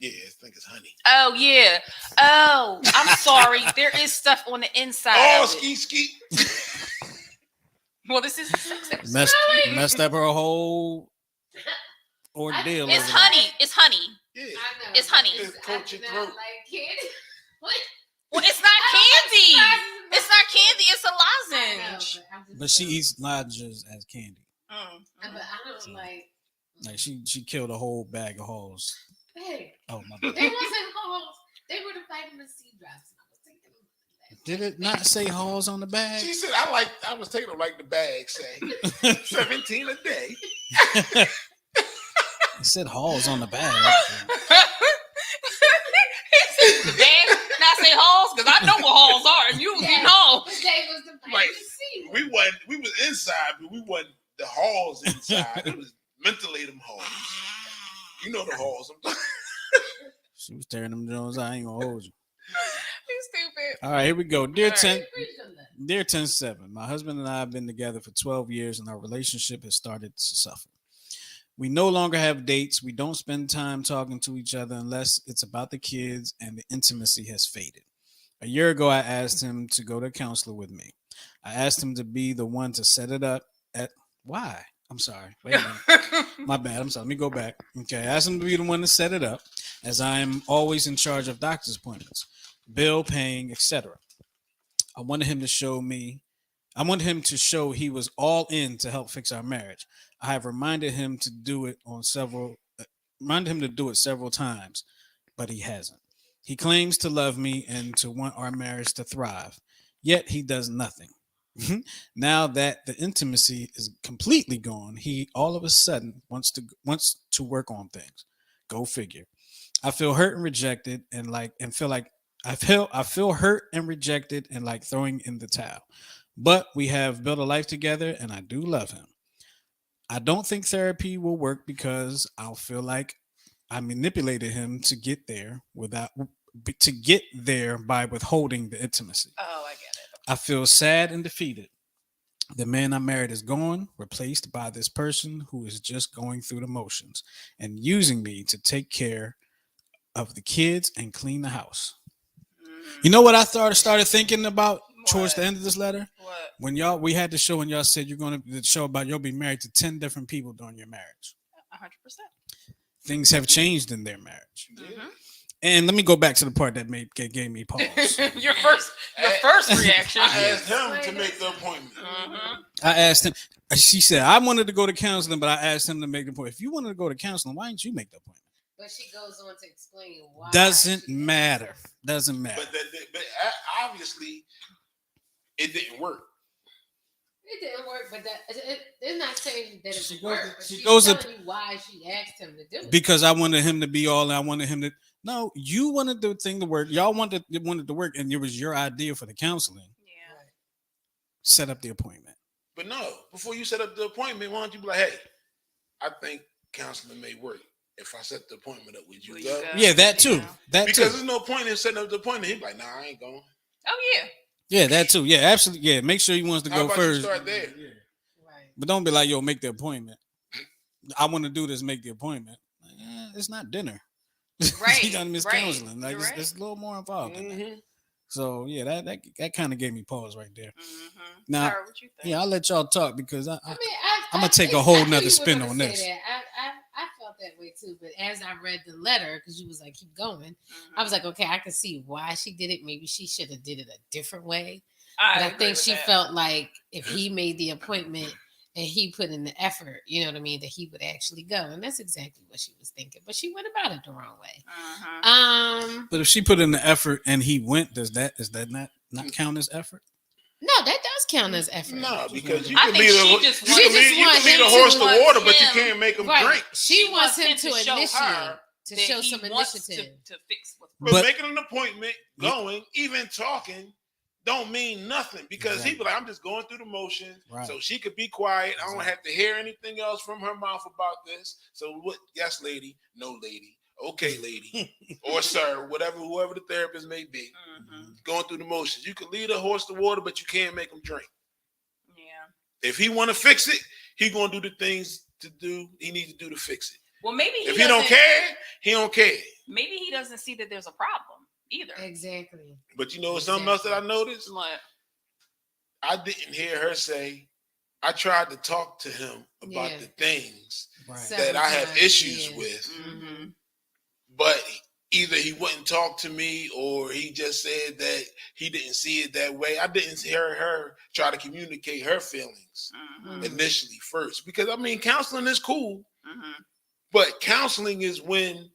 Yeah, I think it's honey. Oh yeah. Oh, I'm sorry. There is stuff on the inside. Oh, of it. ski ski. Well, this is the sex episode. Messed up her whole ordeal. It's over there. honey. It's honey. Yeah. I know, It's honey. It's I coat do your not throat. like candy. What? Well, it's not candy. I don't like It's not candy. It's a I know, lozenge. but I'm just But she saying. eats lodges as candy. But I don't So- like. Like she killed a whole bag of holes. Hey, Oh my they bad. wasn't holes. They were the vitamin C drops. And I was taking them. Did it not say halls on the bag? She said, I was taking them like the bag say. 17 a day. It said halls on the bag. Dad, not say halls because I know what halls are, and you was getting halls. But they was the vitamin Right. C. We was inside, but we wasn't the halls inside. It was mentally them halls. You know the halls. She was tearing them Jones. I ain't gonna hold you. You stupid. All right, here we go. Dear All 10, right. Dear 10-7, my husband and I have been together for 12 years and our relationship has started to suffer. We no longer have dates. We don't spend time talking to each other unless it's about the kids, and the intimacy has faded. A year ago, I asked him to go to a counselor with me. I asked him to be the one to set it up at why? I'm sorry. Wait a minute. My bad. I'm sorry. Let me go back. Okay. I asked him to be the one to set it up, as I am always in charge of doctor's appointments, bill paying, etc. I wanted him to show he was all in to help fix our marriage. I have reminded him to do it several times, but he hasn't. He claims to love me and to want our marriage to thrive, yet he does nothing. Now that the intimacy is completely gone, he all of a sudden wants to work on things. Go figure. I feel hurt and rejected, I feel hurt and rejected and like throwing in the towel. but we have built a life together and I do love him. I don't think therapy will work because I'll feel like I manipulated him to get there by withholding the intimacy. Oh, I get it. I feel sad and defeated. The man I married is gone, replaced by this person who is just going through the motions and using me to take care of the kids and clean the house. You know what I started thinking about towards the end of this letter? What? When we had the show and y'all said you're going to the show about you'll be married to 10 different people during your marriage. 100%. Things have changed in their marriage. Mm-hmm. And let me go back to the part that gave me pause. your first reaction. I asked him to make the appointment. Mm-hmm. I asked him. She said I wanted to go to counseling, but I asked him to make the appointment. If you wanted to go to counseling, why didn't you make the appointment? But she goes on to explain why. Doesn't matter. Doesn't matter. But obviously, it didn't work. It didn't work, but they're not saying that it She would goes work. to- But she she's goes to- telling you why she asked him to do it. Because I wanted him to be all. I wanted him to. No, you wanted the thing to work. Y'all wanted to work, and it was your idea for the counseling. Yeah. Set up the appointment. But no, before you set up the appointment, why don't you be like, hey, I think counseling may work. If I set the appointment up with you, Will go? you go? Yeah, that too. Yeah. That Because too. there's no point in setting up the appointment. He'd be like, nah, I ain't going. Oh yeah. Yeah, that too. Yeah, absolutely. Yeah, make sure he wants to How go about you first. start there? Right. But don't be like, yo, make the appointment. I want to do this, make the appointment. Like, it's not dinner. Right, You done miss right. counseling. Like You're right. it's a little more involved than that. Mhm. So yeah, that kind of gave me pause right there. Mm-hmm. Now, Sarah, what you think? yeah, I'll let y'all talk because I mean, I'ma take a I whole knew nother you were spin gonna on say this. that. I felt that way too. But as I read the letter, because you was like, keep going, Mhm. I was like, okay, I can see why she did it. Maybe she should have did it a different way. I But I agree think with she that. felt like if he made the appointment and he put in the effort, you know what I mean, that he would actually go. And that's exactly what she was thinking. But she went about it the wrong way. Mhm. But if she put in the effort and he went, does that not count as effort? No, that does count as effort. No, because you I can think lead she a just you wants- can lead, you wants can lead him a to horse to want water, but you him- can't make him Right. drink. She wants him wants to him to show initiate, her to that show he some wants initiative. to fix what's But But- making an appointment, going, even talking, don't mean nothing because he'd be like, I'm just going through the motions, Right. so she could be quiet. I don't have to hear anything else from her mouth about this. So what? Yes, lady. No, lady. Okay, lady. Or sir, whoever the therapist may be, Mhm. going through the motions. You can lead a horse to water, but you can't make him drink. Yeah. If he want to fix it, he gonna do the things he needs to do to fix it. Well, maybe If he don't care, he don't care. Maybe he doesn't see that there's a problem either. Exactly. But you know something else that I noticed? What? I didn't hear her say, I tried to talk to him about Yeah. the things Right. So- that I have Sometimes, issues yeah. with, Mm-hmm. but either he wouldn't talk to me or he just said that he didn't see it that way. I didn't hear her try to communicate her feelings Mm-hmm. initially first. Because I mean, counseling is cool, Mm-hmm. but counseling is when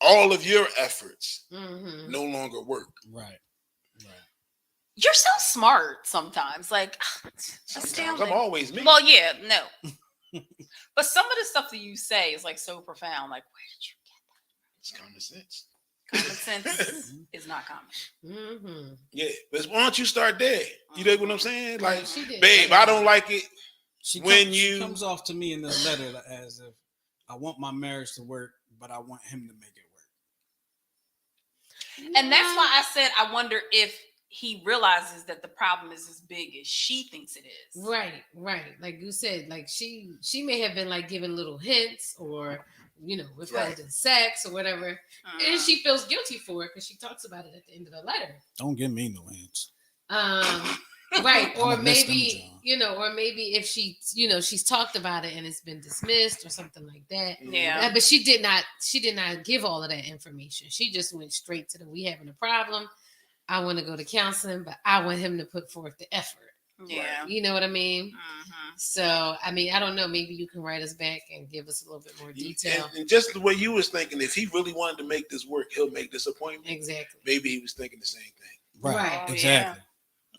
all of your efforts Mm-hmm. no longer work. Right. You're so smart sometimes. Like, Sometimes astounding. I'm always me. Well, yeah, no. But some of the stuff that you say is like so profound. Like, where did you It's common sense. Common sense is not common. Mm-hmm. Yeah, but why don't you start there? You dig what I'm saying? Like, She did. babe, I don't like it. She When she you- comes off to me in this letter as if I want my marriage to work, but I want him to make it work. And that's why I said I wonder if he realizes that the problem is as big as she thinks it is. Right. Like you said, like she may have been like giving little hints or withholding sex or whatever, and she feels guilty for it because she talks about it at the end of the letter. Don't give me no hints. Right. Or I'ma miss them, maybe, John. or maybe if she, she's talked about it and it's been dismissed or something like that. Yeah. But she did not give all of that information. She just went straight to we having a problem. I want to go to counseling, but I want him to put forth the effort. Yeah. You know what I mean? Mhm. So, I mean, I don't know. Maybe you can write us back and give us a little bit more detail. And just the way you was thinking, if he really wanted to make this work, he'll make this appointment. Exactly. Maybe he was thinking the same thing. Right. Oh, Exactly.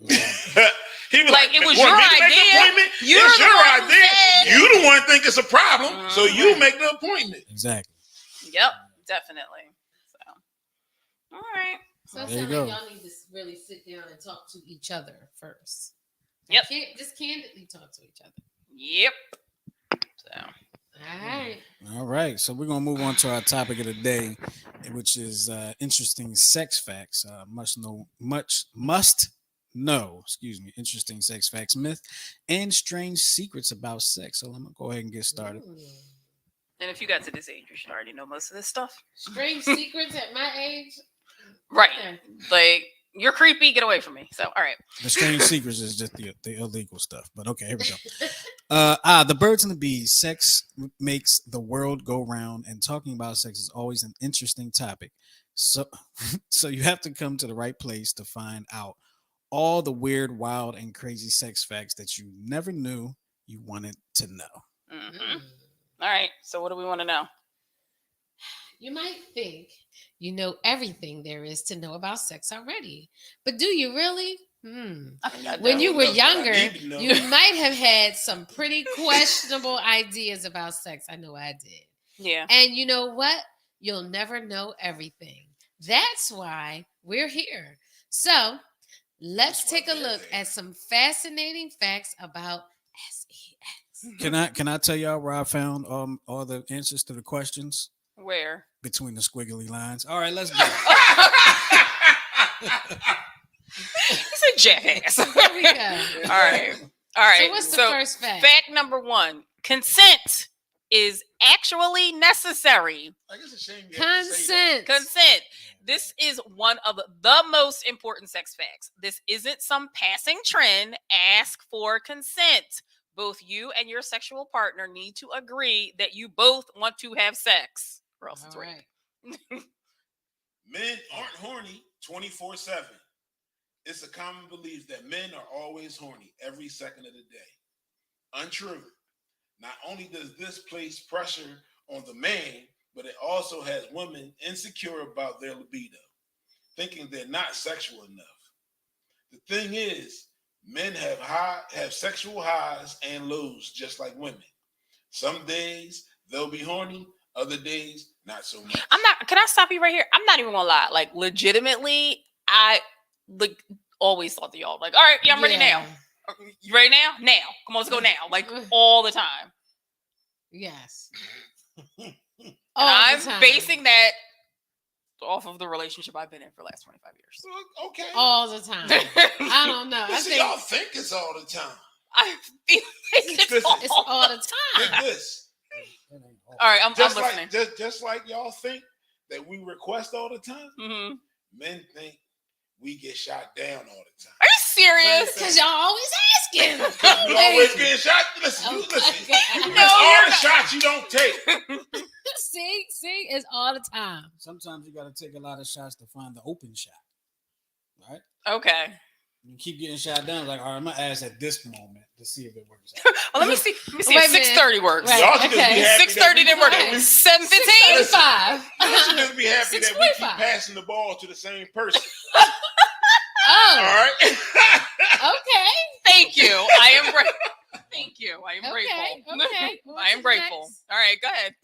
He was Like, it was "Want your me to make the idea? appointment? You're It's the your one who idea. said- You the one think it's a problem, so you Right. make the appointment. Exactly. Yep, definitely. So, all right. So it There you sounds go. like y'all need to really sit down and talk to each other first. Yep. Just candidly talk to each other. Yep. So All right. All right, so we're gonna move on to our topic of the day, which is interesting sex facts. Must know. Excuse me. Interesting sex facts, myth, and strange secrets about sex. So I'm gonna go ahead and get started. Ooh. and if you got to this age, you should already know most of this stuff. Strange secrets at my age. Right. Okay. Like you're creepy, get away from me. So all right. The strange secrets is just the illegal stuff. But okay, here we go. The birds and the bees. Sex makes the world go round, and talking about sex is always an interesting topic. So, so you have to come to the right place to find out all the weird, wild, and crazy sex facts that you never knew you wanted to know. Mhm. All right. So what do we want to know? You might think you know everything there is to know about sex already, but do you really? I think I When know. you were That's what I younger, need to know. you might have had some pretty questionable ideas about sex. I know I did. Yeah. And you know what? You'll never know everything. That's why we're here. So let's That's why take a they're look there. at some fascinating facts about sex. Can I tell y'all where I found all the answers to the questions Where? between the squiggly lines? All right, let's go. He's a jackass. Here we go. All right. All right. So what's the first fact? Fact number 1: consent is actually necessary. Like, it's a shame you have to say that. Consent. Consent. This is one of the most important sex facts. This isn't some passing trend. Ask for consent. Both you and your sexual partner need to agree that you both want to have sex, or else it's All rape. right. Men aren't horny 24/7. It's a common belief that men are always horny every second of the day. Untrue. Not only does this place pressure on the man, but it also has women insecure about their libido, thinking they're not sexual enough. The thing is, men have sexual highs and lows just like women. Some days they'll be horny, other days not so much. Can I stop you right here? I'm not even gonna lie. Like, legitimately, I always thought that y'all like, all right, yeah, I'm ready now. You ready now? Now. Come on, let's go now. Like all the time. Yes. And All the I'm time. basing that off of the relationship I've been in for the last 25 years. Okay. all the time. I don't know. I Listen, think y'all think it's all the time. I feel like it's Listen, all, it's all the Get time. this. all right. I'm Just listening. like just like y'all think that we request all the time, Hmm. men think we get shot down all the time. Are you serious? Because y'all always asking. We always getting shot. Listen, Oh you my listen. God. No, It's all you're the not. shots you don't take. See, it's all the time. Sometimes you got to take a lot of shots to find the open shot, right? Okay. You keep getting shot down, like, all right, I'm gonna ask at this moment to see if it works out. Well, let me see. Let me see Wait if a minute. 6:30 works. Right. Y'all should just be Okay. happy. 6:30 didn't work. It Right. was 7:15. 6:45. Y'all should just be happy that we keep 6:45. passing the ball to the same person. Oh, All right. okay. Thank you. I am grateful. Thank you. I am Okay. grateful. Okay. I am grateful. All right, go ahead.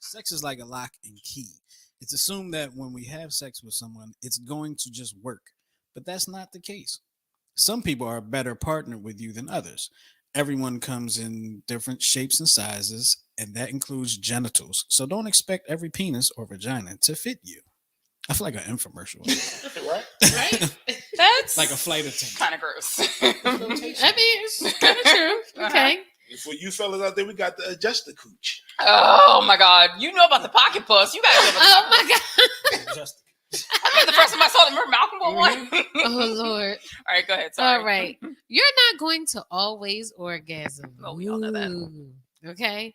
Sex is like a lock and key. It's assumed that when we have sex with someone, it's going to just work. But that's not the case. Some people are a better partner with you than others. Everyone comes in different shapes and sizes, and that includes genitals. So don't expect every penis or vagina to fit you. I feel like an infomercial. Right. Right? That's Like a flight attendant. kind of gross. I mean, it's kind of true. Okay. And for you fellas out there, we got the adjust the cooch. Oh my God. You know about the pocket puss. You guys know about Oh my God. Just I remember the first time I saw them. Remember Malcolm with one? Oh Lord. All right, go ahead. Sorry. All right. You're not going to always orgasm. Oh, we all know that. Ooh, okay.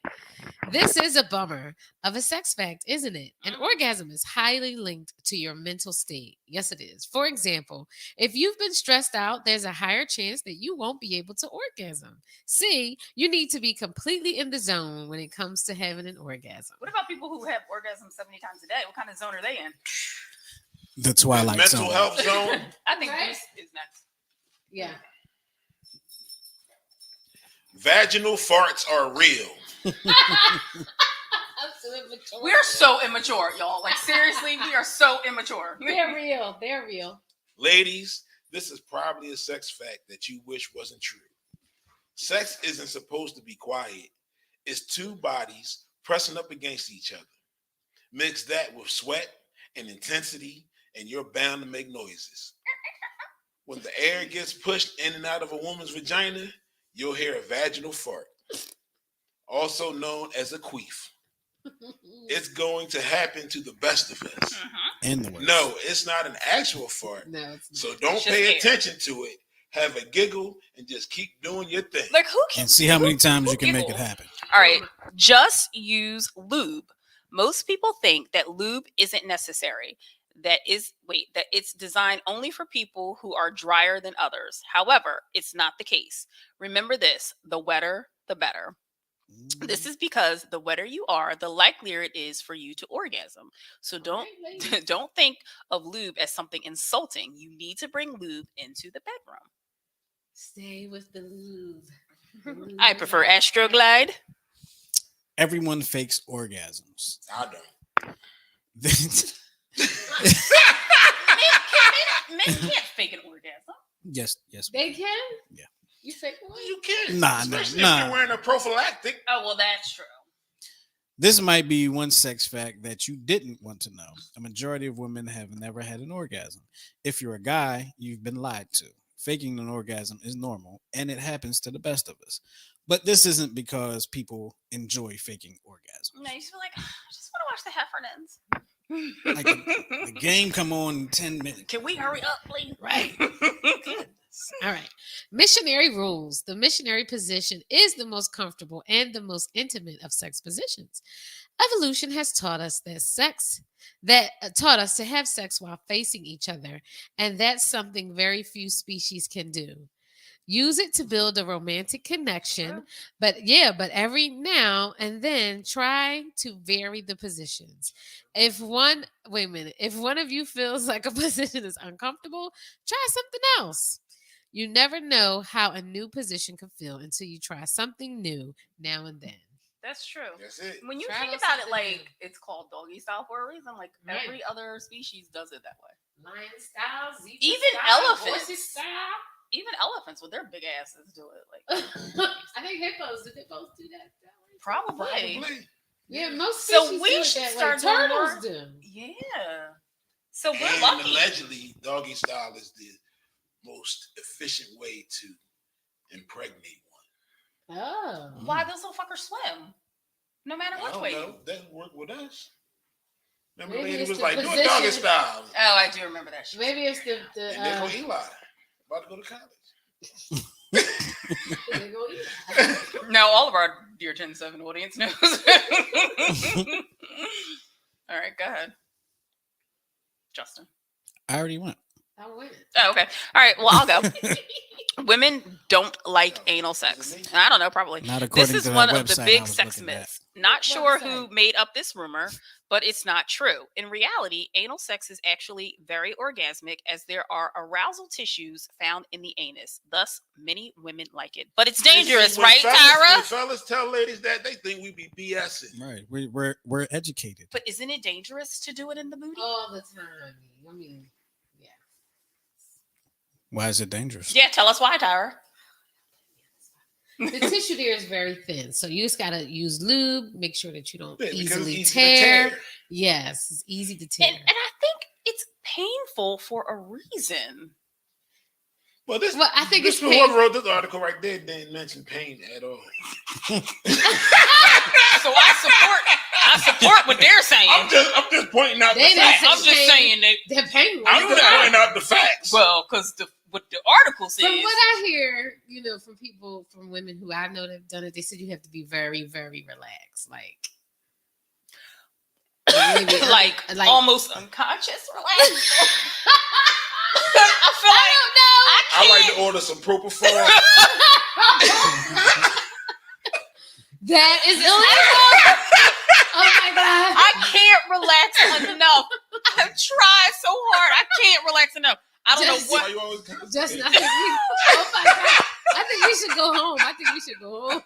This is a bummer of a sex fact, isn't it? An orgasm is highly linked to your mental state. Yes, it is. For example, if you've been stressed out, there's a higher chance that you won't be able to orgasm. See, you need to be completely in the zone when it comes to having an orgasm. What about people who have orgasms 70 times a day? What kind of zone are they in? the Twilight Mental Zone. health zone. I think Right. this is next. Yeah. Vaginal farts are real. We're so immature, y'all. Like, seriously, we are so immature. They're real. They're real. Ladies, This is probably a sex fact that you wish wasn't true. Sex isn't supposed to be quiet. It's two bodies pressing up against each other. Mix that with sweat and intensity, and you're bound to make noises. When the air gets pushed in and out of a woman's vagina, you'll hear a vaginal fart, also known as a queef. It's going to happen to the best of us. In the worst. No, it's not an actual fart. No, it's not. So don't It's just pay air. attention to it. Have a giggle and just keep doing your thing. Like who can And see how many times who you can make it giggles? happen. All right, just use lube. Most people think that lube isn't necessary. That it's designed only for people who are drier than others. However, it's not the case. Remember this, the wetter, the better. This is because the wetter you are, the likelier it is for you to orgasm. So don't don't think of lube as something insulting. You need to bring lube into the bedroom. Stay with the lube. The lube I is prefer all- Astroglide. Everyone fakes orgasms. I don't. Men can't fake an orgasm. yes. They can? Yeah. You fake one? You can. Nah, Especially nah. if you're wearing a prophylactic. Oh well, that's true. This might be one sex fact that you didn't want to know. A majority of women have never had an orgasm. If you're a guy, you've been lied to. Faking an orgasm is normal, and it happens to the best of us. But this isn't because people enjoy faking orgasms. No, you feel like I just want to watch the Heffernans. Like the game come on in 10 minutes. Can we hurry up, please? Right. All right. Missionary rules. The missionary position is the most comfortable and the most intimate of sex positions. Evolution has taught us taught us to have sex while facing each other, and that's something very few species can do. Use it to build a romantic connection, but every now and then try to vary the positions. If one of you feels like a position is uncomfortable, try something else. You never know how a new position can feel until you try something new now and then. That's true. That's it. When you Try think out about it, something like new. it's called doggy style for a reason. Like Right. every other species does it that way. Lion style, zebra Even style, elephants. horse style. Even elephants with their big asses do it. Like I think hippos do that way? probably. Probably. Yeah, most So species we do it should that start way. doing Turtles more- do. Yeah. So we're And lucky. allegedly, doggy style is the most efficient way to impregnate one. Oh. Why those little fuckers swim? No matter I which don't way. know. That worked with us. Remember, Maybe the lady it's was the like, do a position. doggy style. Oh, I do remember that shit. Maybe it's the And there go Eli. About to go to college. there go Eli. Now all of our Dear 10-7 audience knows. All right, go ahead. Justin. I already went. I win. Oh, okay. All right, well, I'll go. Women don't like anal Is sex. it me? I don't know, probably. Not according This is to one that of the website I big was sex looking at. myths. Not sure who website? made up this rumor, but it's not true. In reality, anal sex is actually very orgasmic as there are arousal tissues found in the anus. Thus, many women like it. But it's dangerous, When right, fellas, Tyra? When fellas tell ladies that, they think we be BSing. Right. We're educated. But isn't it dangerous to do it in the booty? All the time. I mean, yeah. Why is it dangerous? Yeah, tell us why, Tyra. The tissue there is very thin, so you just gotta use lube. Make sure that you don't Yeah, because it's easily easy to tear. Yes, it's easy to tear. And I think it's painful for a reason. Well, this, Well, I think this it's whoever painful. wrote this article right there didn't mention pain at all. So I support what they're saying. I'm just pointing out the They didn't facts. say I'm just pain. saying that. They're painful. I'm just pointing out the facts. Well, because what the article says. From what I hear, from people, from women who I know that have done it, they said you have to be very, very relaxed. Like maybe like almost unconscious relax. I feel I like don't know. I like to order some propofol. That is illegal. Oh my god. I can't relax enough. I've tried so hard. I can't relax enough. I don't Just- know what. Why you always constipated? Justin, I think oh my god. I think we should go home.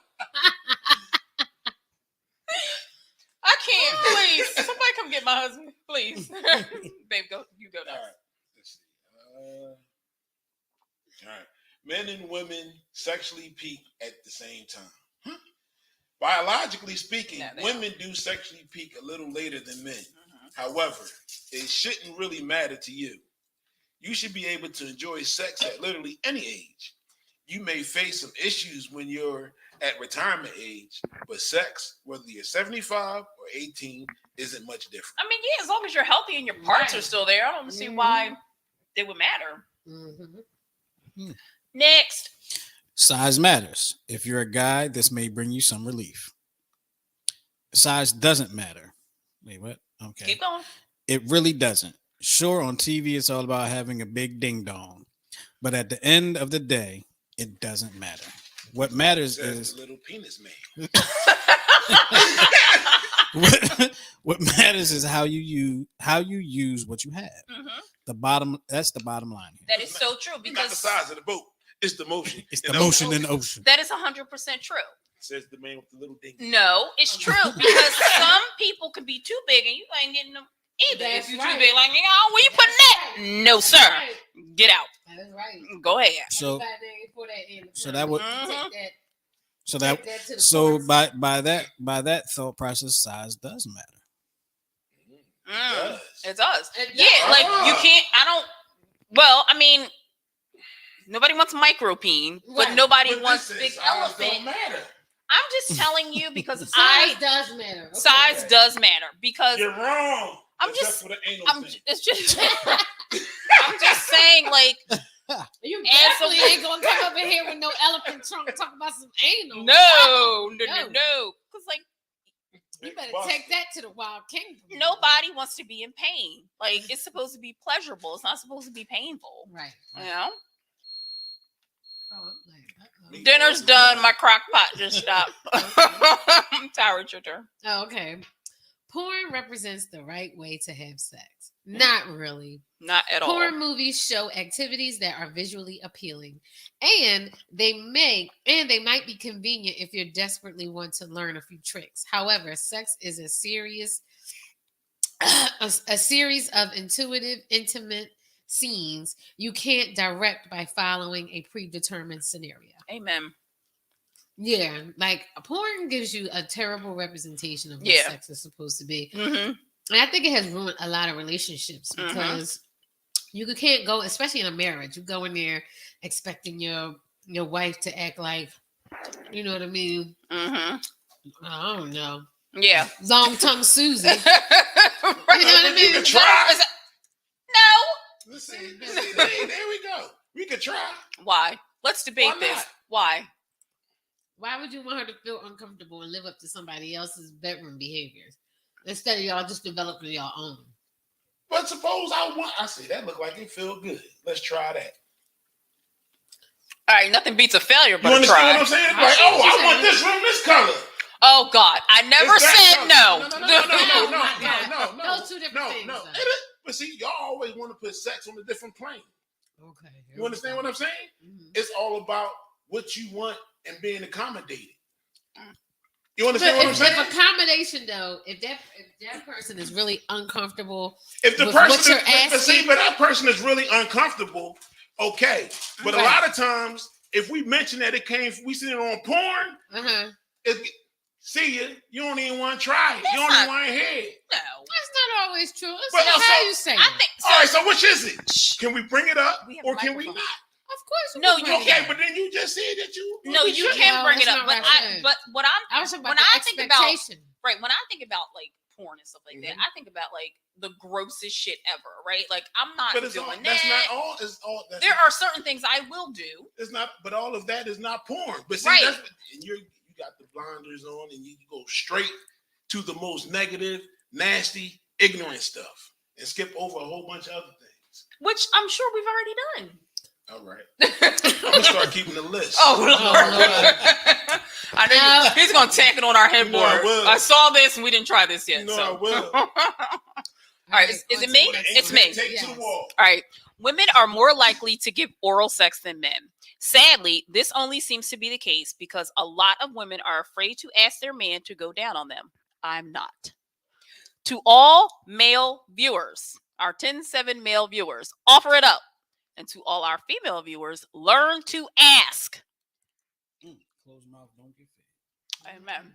I can't. Please, somebody come get my husband, please. Babe, go. You go All next. right. Let's see. All right. Men and women sexually peak at the same time. Biologically speaking, No, they women do sexually peak a little later than men. Mhm. However, it shouldn't really matter to you. You should be able to enjoy sex at literally any age. You may face some issues when you're at retirement age, but sex, whether you're 75 or 18, isn't much different. I mean, yeah, as long as you're healthy and your parts Right. are still there, I don't see Mhm. why they would matter. Mm-hmm. Next. Size matters. If you're a guy, this may bring you some relief. Size doesn't matter. Wait, what? Okay. Keep going. It really doesn't. Sure, on TV, it's all about having a big ding dong. But at the end of the day, it doesn't matter. What matters Says is the little penis man. what matters is how you use what you have. Mhm. That's the bottom line here. That is so true It's not the because size of the boat. It's the motion. It's in the motion in the ocean. that is 100% true. Says the man with the little ding. No, it's true because some people can be too big and you ain't getting them either. That's If you're right. too big, like, where you putting that? No, sir. Right. Get out. That is right. Go ahead. So Everybody ain't for that in. so that would Mhm. Take that. so Take that that to the so courts. by that thought process, size does matter. Mm, It it does. It Yeah, does. like you can't. I don't. Well, I mean, nobody wants micropene, but Right. nobody But wants listen, big size elephant. don't matter. I'm just telling you because Size does matter. Okay. size does matter because You're wrong. I'm Except just- for the anal I'm. thing. It's just. I'm just saying, like, You And definitely some- ain't gonna come up in here with no elephant trunk talking about some anal. no, No. because like You better Bust. take that to the wild kingdom. nobody wants to be in pain. Like it's supposed to be pleasurable. It's not supposed to be painful. Right. You know. Oh, I'm like, uh-oh. Me- Dinner's done. My crock pot just stopped. I'm tired. Your turn. Oh, okay. Porn represents the right way to have sex. Not really. Not at all. Porn movies show activities that are visually appealing, and they might be convenient if you desperately want to learn a few tricks. However, sex is a series of intuitive, intimate scenes you can't direct by following a predetermined scenario. Amen. Yeah, like porn gives you a terrible representation of what Yeah. sex is supposed to be. Mm-hmm. And I think it has ruined a lot of relationships because you can't go, especially in a marriage, you go in there expecting your wife to act like, you know what I mean? Mm-hmm. I don't know. Yeah. Long tongue Susie. Right. You know what I You mean? can try. Is it- No. See, there we go. We could try. Why? Let's debate Why this. not? Why? Why would you want her to feel uncomfortable and live up to somebody else's bedroom behaviors instead of y'all just developing your own? But suppose I say that look like it feel good. Let's try that. All right. Nothing beats a failure, but You a understand try. what I'm saying? I Like, see what oh, you're I want saying. this from this color. Oh God, I never It's that said color. no. No. Those two different things. No. though. But see, y'all always want to put sex on a different plane. Okay. You understand what I'm saying? Mm-hmm. It's all about what you want and being accommodated. You But understand what I'm if saying? accommodation though, if that person is really uncomfortable, If the with what person, you're but see, asking- but that person is really uncomfortable, okay. But a Right. lot of times, if we mention that we seen it on porn, uh-huh. see you, you don't even want to try it. You don't That's even want to hear it. No. That's not always true. It's But not also- how you say I it. think so. All right, so which is it? Can we bring it up We have or a can we microphone. not? Of course. we No, can you bring it Okay, up. but then you just said that you. No, we you shouldn't. can No, bring it that's up, not but what I said. but what I'm I was talking about when the I think about expectation. right when I think about like porn and stuff like that, Mhm. I think about like the grossest shit ever. Right? Like I'm not But it's doing all, that. that's not all. It's all. That's There not, are certain things I will do. It's not. But all of that is not porn. But see, Right. that's and you got the blinders on, and you go straight to the most negative, nasty, ignorant stuff, and skip over a whole bunch of other things. Which I'm sure we've already done. All right, I'm gonna start keeping the list. Oh, Lord. Lord. I know No. he's gonna tack it on our headboard. I will. I saw this and we didn't try this yet. You know so. I will. All right, is it me? It's me. Take to Yes. the wall. All right. Women are more likely to give oral sex than men. Sadly, this only seems to be the case because a lot of women are afraid to ask their man to go down on them. I'm not. To all male viewers, our 10-7 male viewers, offer it up. And to all our female viewers, learn to ask. Closed mouth don't get fed. Amen.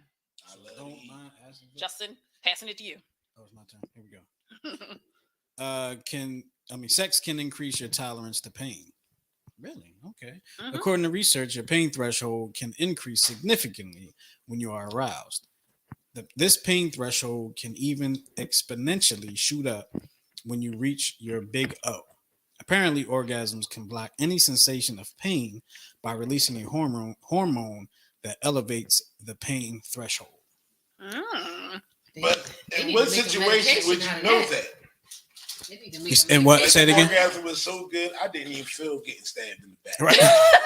I love Don't to eat. mind asking. Justin, passing it to you. Oh, it's my turn. Here we go. Sex can increase your tolerance to pain. Really? Okay. Mhm. According to research, your pain threshold can increase significantly when you are aroused. This pain threshold can even exponentially shoot up when you reach your big O. Apparently, orgasms can block any sensation of pain by releasing a hormone that elevates the pain threshold. But They in need what to make a situation medication would you out of know that. that? They need to make a And what? medication. Say it again. Orgasm was so good, I didn't even feel getting stabbed in the back. Right. You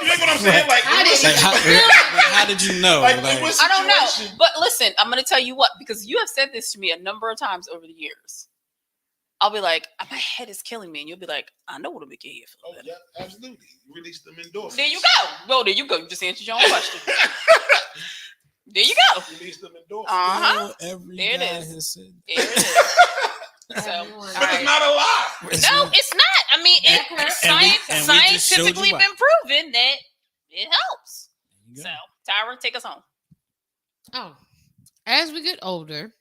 know what I'm saying? Like, I didn't Like, how did you know? Like, Like, in what I don't know. situation- But listen, I'm going to tell you what, because you have said this to me a number of times over the years. I'll be like, my head is killing me. And you'll be like, I know what'll make your head feel Oh, better. yeah, absolutely. Release them endorphins. There you go. Well, there you go. You just answered your own question. There you go. Release them endorphins. Uh-huh. every There it guy is. has said. There it is. So, Everyone. all But right. it's not a lie. No, it's not. I mean, And- it, and science, we- and we just showed you scientifically why. been proven that it helps. There you So, go. Tyra, take us home. Oh, as we get older,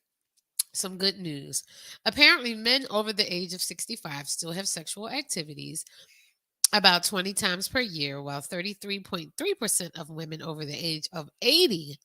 some good news. Apparently, men over the age of 65 still have sexual activities about 20 times per year, while 33.3% of women over the age of 80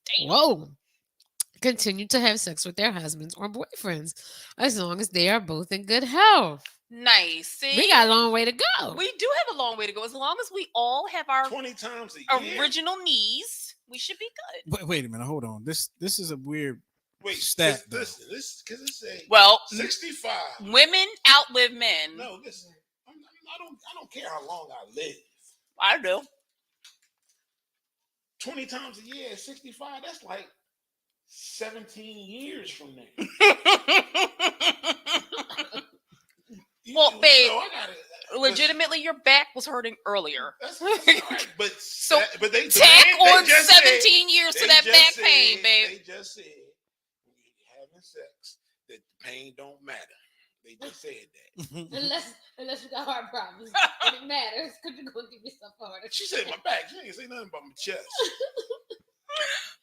continue to have sex with their husbands or boyfriends, as long as they are both in good health. Nice. See, We got a long way to go. we do have a long way to go. As long as we all have our 20 times a year. original needs, we should be good. Wait a minute. Hold on. This is a weird. Wait, Stat, listen, because it say Well, 65. women outlive men. No, listen. I don't care how long I live. I do. 20 times a year at 65, that's like 17 years from now. Well, babe, I gotta, Legitimately, your back was hurting earlier. That's all right, but So, but they Tack they on just 17 years said- to they that just back said- pain, babe. They just said when you're having sex that the pain don't matter. They just said that. Unless you got heart problems, it matters because you're gonna give yourself harder. She said my back. She ain't say nothing about my chest.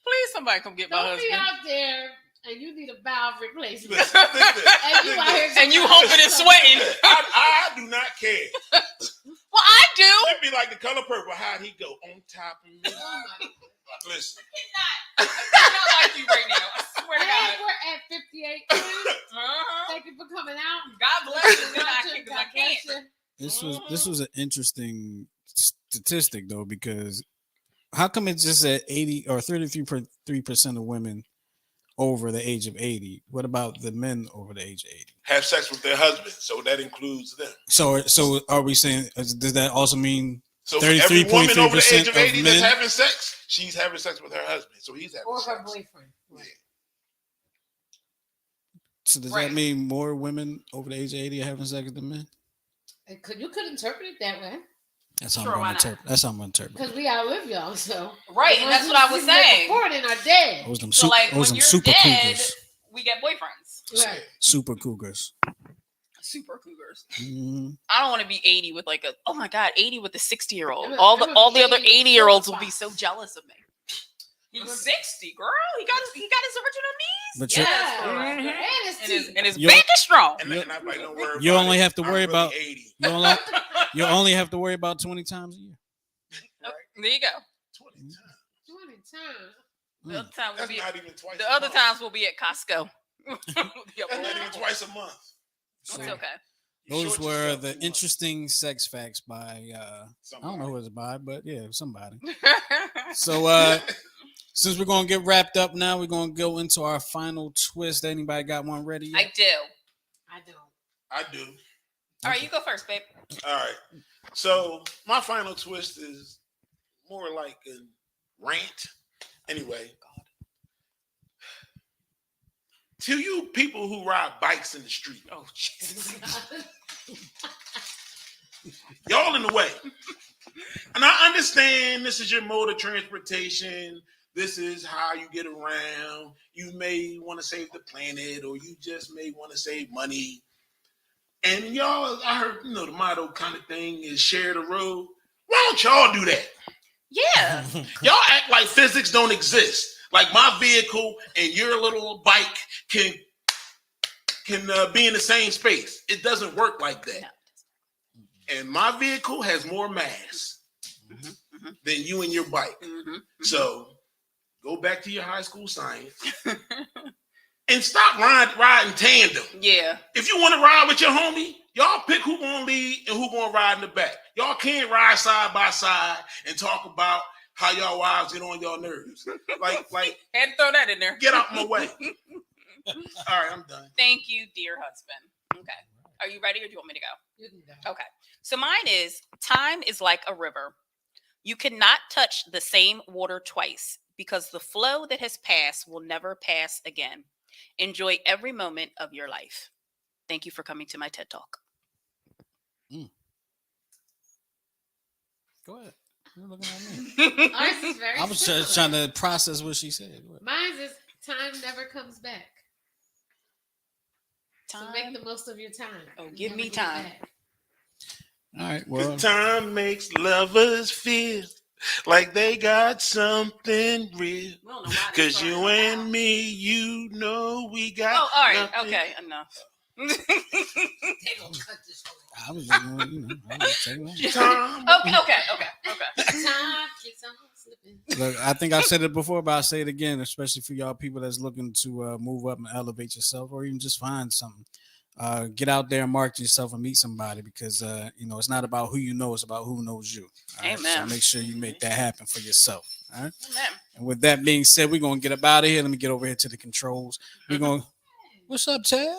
Please, somebody come get my Don't be husband. out there and you need a valve replacement. Listen, And you out here And you talking hoping about it's sweating. I do not care. Well, I do. It'd be like The Color Purple. How'd he go on top of me? Oh my Listen, I'm not like you right now. I swear to And God. we're at 58. Uh-huh. Thank you for coming out. God bless you. Then I can, 'cause I God bless can't. you. This was an interesting statistic though, because how come it's just at 80 or 33% of women over the age of 80? What about the men over the age of 80? have sex with their husband, so that includes them. So are we saying, does that also mean So for every woman over the age of 33.3% 80 of that's men? having sex, she's having sex with her husband. So he's having Or sex. her boyfriend. Right. So does Right. that mean more women over the age of 80 are having sex than men? You could interpret it that way That's how Sure, I'm why gonna not? interpret. That's how I'm gonna interpret. because we outlive y'all. So Right, and that's what I was saying. Before then are dead. Those them So, like, those when them you're super dead, cougars. we get boyfriends. Right. Super cougars. Super cougars. Mhm. I don't want to be 80 with like a, oh my God, 80 with a 60-year-old. I'm All gonna the be other 80 with 80-year-olds will be flip-flops. so jealous of me. I'm He's gonna- 60, girl. He got his original knees. But Yes, you're- girl. And his And his, teeth. and his You're- back is strong. And I'm like, don't worry You about only it. have to I'm worry really about- 80. you only have to worry about 20 times a year. There you go. 20 times. 20 times. The other time will That's be not even twice. the a other month. times will be at Costco. That's not even twice a month. It's So okay. You those short were yourself the 2 months. interesting sex facts by I don't know who it was by, but yeah, somebody. So since we're gonna get wrapped up now, we're gonna go into our final twist. Anybody got one ready yet? I do. I don't. I do. All right, you go first, babe. All right. So my final twist is more like a rant. Anyway, to you people who ride bikes in the street, Oh, Jesus. y'all in the way. And I understand this is your mode of transportation. This is how you get around. You may want to save the planet, or you just may want to save money. And y'all, I heard, the motto kind of thing is share the road. Why don't y'all do that? Yeah. Y'all act like physics don't exist. Like my vehicle and your little bike can be in the same space. It doesn't work like that. No. And my vehicle has more mass than you and your bike. So go back to your high school science and stop riding tandem. Yeah. If you want to ride with your homie, y'all pick who gonna lead and who gonna ride in the back. Y'all can't ride side by side and talk about how y'all wives get on y'all nerves. Like Had to throw that in there. get out my way. All right, I'm done. Thank you, dear husband. Okay. Are you ready or do you want me to go? You can go. Okay. So mine is time is like a river. You cannot touch the same water twice because the flow that has passed will never pass again. Enjoy every moment of your life. Thank you for coming to my TED Talk. Go ahead. You're looking at me. Ours is very I was similar. just trying to process what she said. Go ahead. Mine is time never comes back. So make Time. the most of your time. Oh, You give never me get it time. back. All right. Well, Time makes lovers feel like they got something real. We don't know why they Cause started you with and that. me, we got. Oh, all right. nothing. Okay. Enough. They gonna cut this whole I was just going, I was just taking it. Time. Okay. time keeps on slipping. Look, I think I've said it before, but I'll say it again, especially for y'all people that's looking to move up and elevate yourself or even just find something. Get out there and market yourself and meet somebody because, it's not about who you know, it's about who knows you. All right? So Amen. make sure you make that happen for yourself. All right. Amen. And with that being said, we're going to get up out of here. Let me get over here to the controls. We're going to, what's up, Ted?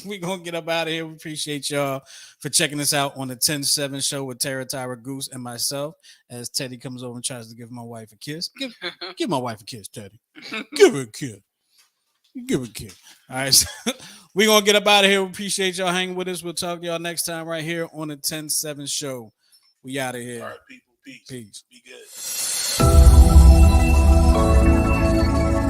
We're going to get up out of here. We appreciate y'all for checking us out on the 10-7 show with Tara, Tyra, Goose, and myself as Teddy comes over and tries to give my wife a kiss. Give my wife a kiss, Teddy. Give her a kiss. Give her a kiss. All right. So we're going to get up out of here. We appreciate y'all hanging with us. We'll talk to y'all next time right here on the 10-7 show. We out of here. All right, people. Peace. Peace. Be good.